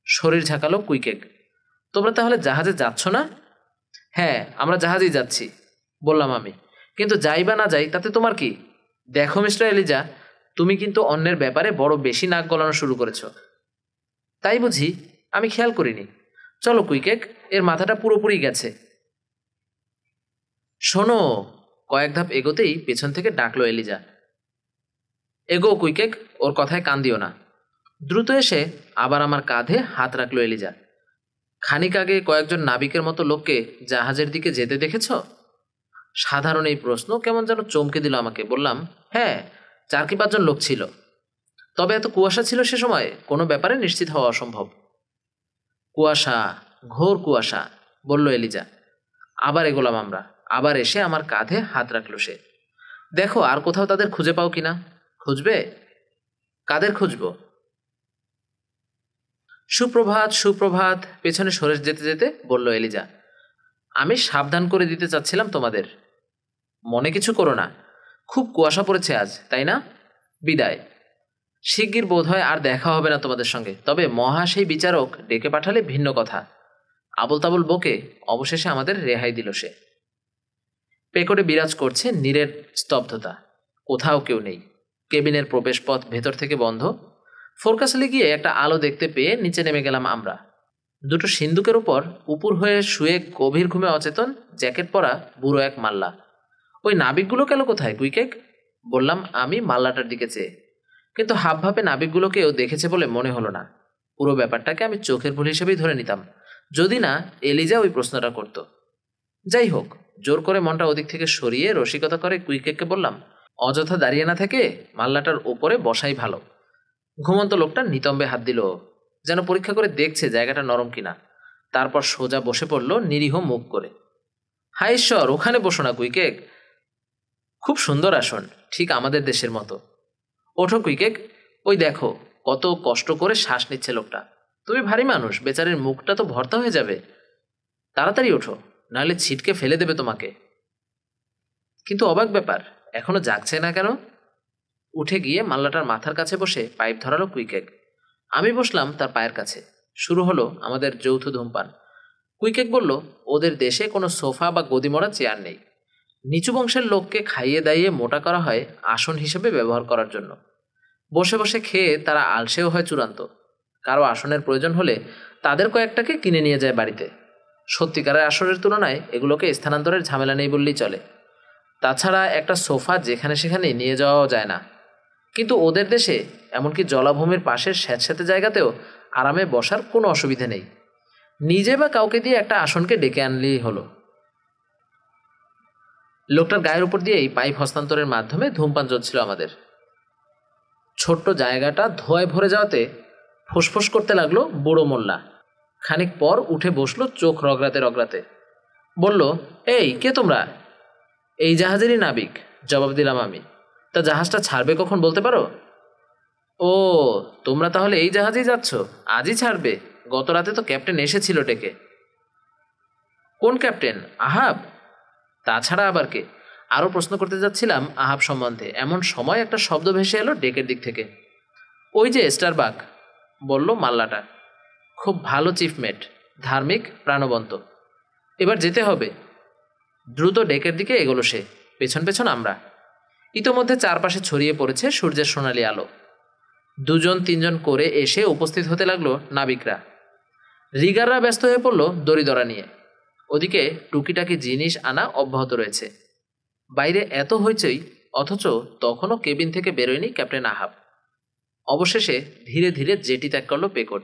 শরীর ঝাঁকালো কুইকেক। তোমরা তাহলে জাহাজে যাচ্ছ না? হ্যাঁ, আমরা জাহাজেই যাচ্ছি, বললাম আমি। কিন্তু যাই বা না যাই তাতে তোমার কি? দেখো মিস্টার এলিজা, তুমি কিন্তু অন্যের ব্যাপারে বড় বেশি নাক গলানো শুরু করেছ। তাই বুঝি? আমি খেয়াল করিনি। চলো কুইকেক, এর মাথাটা পুরোপুরি গেছে। শোনো, কয়েক ধাপ এগোতেই পেছন থেকে ডাকলো এলিজা। এগো কুইকেক, ওর কথায় কান দিও না। দ্রুত এসে আবার আমার কাঁধে হাত রাখলো এলিজা। খানিক আগে কয়েকজন নাবিকের মতো লোককে জাহাজের দিকে যেতে দেখেছ? সাধারণ এই প্রশ্ন কেমন যেন চমকে দিল আমাকে। বললাম, হ্যাঁ, 4 কি 5 জন লোক ছিল। তবে এত কুয়াশা ছিল সে সময়, কোনো ব্যাপারে নিশ্চিত হওয়া অসম্ভব। কুয়াশা, ঘোর কুয়াশা, বলল এলিজা। আবার এগোলাম আমরা। আবার এসে আমার কাঁধে হাত রাখলো সে। দেখো আর কোথাও তাদের খুঁজে পাও কিনা। খুঁজবে? কাদের খুঁজব? সুপ্রভাত সুপ্রভাত, পেছনে সরে যেতে যেতে বলল এলিজা। আমি সাবধান করে দিতে চাচ্ছিলাম তোমাদের। মনে কিছু করো না, খুব কুয়াশা পড়েছে আজ, তাই না? বিদায়। শিগগির বোধ হয় আর দেখা হবে না তোমাদের সঙ্গে। তবে মহা সেই বিচারক ডেকে পাঠালে ভিন্ন কথা। আবল তাবল বকে অবশেষে আমাদের রেহাই দিল সে। পেকোডে বিরাজ করছে নীরের স্তব্ধতা। কোথাও কেউ নেই। কেবিনের প্রবেশপথ ভেতর থেকে বন্ধ। ফোরকাসলে গিয়ে একটা আলো দেখতে পেয়ে নিচে নেমে গেলাম আমরা। দুটো সিন্দুকের উপর উপুর হয়ে শুয়ে গভীর ঘুমে অচেতন জ্যাকেট পরা বুড়ো এক মাল্লা। ওই নাবিকগুলো গেল কোথায় কুইকেক? বললাম আমি মাল্লাটার দিকে চেয়ে। কিন্তু হাবভাবে নাবিকগুলোকেও দেখেছে বলে মনে হলো না। পুরো ব্যাপারটাকে আমি চোখের ভুল হিসেবেই ধরে নিতাম, যদি না এলিজা ওই প্রশ্নটা করত। যাই হোক, জোর করে মনটা ওদিক থেকে সরিয়ে রসিকতা করে কুইকেককে বললাম, অযথা দাঁড়িয়ে না থেকে মাল্লাটার ওপরে বসাই ভালো। ঘুমন্ত লোকটা নিতম্বে হাত দিল, যেন পরীক্ষা করে দেখছে জায়গাটা নরম কিনা। তারপর সোজা বসে পড়ল নিরীহ মুখ করে। হায় ঈশ্বর, ওখানে বসো না কুইকেক। খুব সুন্দর আসন, ঠিক আমাদের দেশের মতো। ওঠো কুইকেক, ওই দেখো কত কষ্ট করে শ্বাস নিচ্ছে লোকটা। তুমি ভারী মানুষ, বেচারের মুখটা তো ভর্তা হয়ে যাবে। তাড়াতাড়ি ওঠো, নাহলে ছিটকে ফেলে দেবে তোমাকে। কিন্তু অবাক ব্যাপার, এখনো জাগছে না কেন? উঠে গিয়ে মাল্লাটার মাথার কাছে বসে পাইপ ধরালো কুইকেক। আমি বসলাম তার পায়ের কাছে। শুরু হলো আমাদের যৌথ ধূমপান। কুইকেক বলল, ওদের দেশে কোনো সোফা বা গদিমরা চেয়ার নেই। নিচু বংশের লোককে খাইয়ে দাইয়ে মোটা করা হয় আসন হিসেবে ব্যবহার করার জন্য। বসে বসে খেয়ে তারা আলসেও হয় চূড়ান্ত। কারো আসনের প্রয়োজন হলে তাদের কয়েকটাকে কিনে নিয়ে যায় বাড়িতে। সত্যিকারের আসনের তুলনায় এগুলোকে স্থানান্তরের ঝামেলা নেই বললেই চলে। তাছাড়া একটা সোফা যেখানে সেখানে নিয়ে যাওয়াও যায় না। কিন্তু ওদের দেশে এমনকি জলাভূমির পাশের স্যাঁতস্যাঁতে জায়গাতেও আরামে বসার কোনো অসুবিধা নেই। নিজে বা কাউকে দিয়ে একটা আসনকে ডেকে আনলেই হলো। লোকটার গায়ের উপর দিয়েই পাইপ হস্তান্তরের মাধ্যমে ধূমপান চলছিল আমাদের। ছোট্ট জায়গাটা ধোঁয়ায় ভরে যাওয়াতে ফোঁসফোঁস করতে লাগলো বুড়ো মোল্লা। খানিক পর উঠে বসলো চোখ রগড়াতে রগড়াতে। বলল, এই কে তোমরা? এই জাহাজেরই নাবিক, জবাব দিলাম আমি। তা জাহাজটা ছাড়বে কখন বলতে পারো? ও, তোমরা তাহলে এই জাহাজেই যাচ্ছ? আজই ছাড়বে? গত রাতে তো ক্যাপ্টেন এসেছিল ডেকে। কোন ক্যাপ্টেন? আহাব? তাছাড়া আবার কে? আরও প্রশ্ন করতে যাচ্ছিলাম আহাব সম্বন্ধে, এমন সময় একটা শব্দ ভেসে এলো ডেকের দিক থেকে। ওই যে স্টারবাক, বলল মাল্লাটা। খুব ভালো চিফমেট, ধার্মিক, প্রাণবন্ত। এবার যেতে হবে। দ্রুত ডেকের দিকে এগোলো সে, পেছন পেছন আমরা। ইতোমধ্যে চারপাশে ছড়িয়ে পড়েছে সূর্যের সোনালি আলো। দুজন তিনজন করে এসে উপস্থিত হতে লাগলো নাবিকরা। রিগাররা ব্যস্ত হয়ে পড়ল দড়িদড়া নিয়ে। ওদিকে টুকিটাকি জিনিস আনা অব্যাহত রয়েছে। বাইরে এত হইচই, অথচ তখনও কেবিন থেকে বেরোয়নি ক্যাপ্টেন আহাব। অবশেষে ধীরে ধীরে জেটি ত্যাগ করলো পেকোট।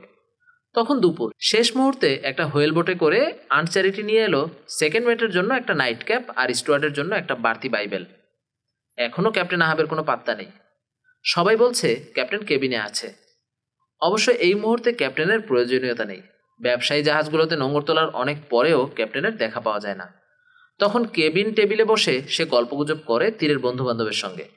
তখন দুপুর। শেষ মুহূর্তে একটা হুয়েল বোটে করে আন্ট চ্যারিটি নিয়ে এলো সেকেন্ড মেটের জন্য একটা নাইট ক্যাপ আর স্টুয়ার্ডের জন্য একটা বাড়তি বাইবেল। এখনও ক্যাপ্টেন আহাবের কোনো পাত্তা নেই। সবাই বলছে ক্যাপ্টেন কেবিনে আছে। অবশ্য এই মুহূর্তে ক্যাপ্টেনের প্রয়োজনীয়তা নেই। ব্যবসায়ী জাহাজগুলোতে নোঙর তোলার অনেক পরেও ক্যাপ্টেনের দেখা পাওয়া যায় না। তখন কেবিন টেবিলে বসে সে গল্পগুজব করে তীরের বন্ধুবান্ধবের সঙ্গে।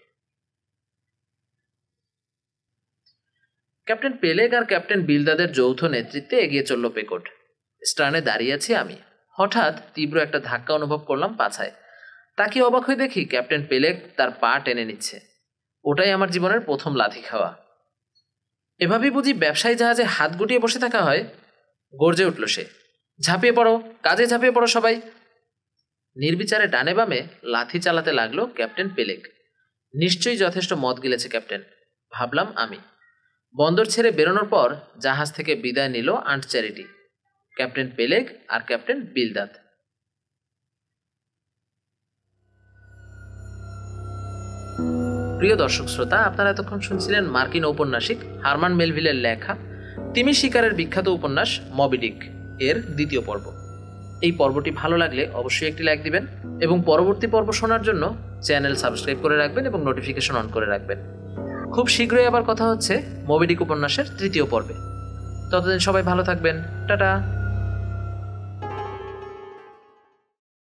ক্যাপ্টেন পেলেগ আর ক্যাপ্টেন বিলদাদের যৌথ নেতৃত্বে এগিয়ে চলল পেকোট। স্টার্নে দাঁড়িয়ে আছি আমি। হঠাৎ তীব্র একটা ধাক্কা অনুভব করলাম পাছায়। তাকে অবাক হয়ে দেখি ক্যাপ্টেন পেলেগ তার পা টেনে নিচ্ছে। ওটাই আমার জীবনের প্রথম লাথি খাওয়া। এভাবেই বুঝি ব্যবসায়ী জাহাজে হাত গুটিয়ে বসে থাকা হয়? গর্জে উঠল সে। ঝাঁপিয়ে পড়ো, কাজে ঝাঁপিয়ে পড়ো সবাই। নির্বিচারে ডানে বামে লাথি চালাতে লাগলো ক্যাপ্টেন পেলেগ। নিশ্চয়ই যথেষ্ট মদ গিলেছে ক্যাপ্টেন, ভাবলাম আমি। বন্দর ছেড়ে বেরোনোর পর জাহাজ থেকে বিদায় নিল আন্ট চ্যারিটি, ক্যাপ্টেন পেলেগ আর ক্যাপ্টেন বিলদাদ। প্রিয় দর্শক শ্রোতা, আপনারা এতক্ষণ শুনছিলেন মার্কিন ঔপন্যাসিক হারমান মেলভিলের লেখা তিমি শিকারের বিখ্যাত উপন্যাস মবি ডিক এর দ্বিতীয় পর্ব। এই পর্বটি ভালো লাগলে অবশ্যই একটি লাইক দিবেন এবং পরবর্তী পর্ব শোনার জন্য চ্যানেল সাবস্ক্রাইব করে রাখবেন এবং নোটিফিকেশন অন করে রাখবেন। খুব শীঘ্রই আবার কথা হচ্ছে মবি ডিক উপন্যাসের তৃতীয় পর্বে। ততদিন সবাই ভালো থাকবেন। টাটা।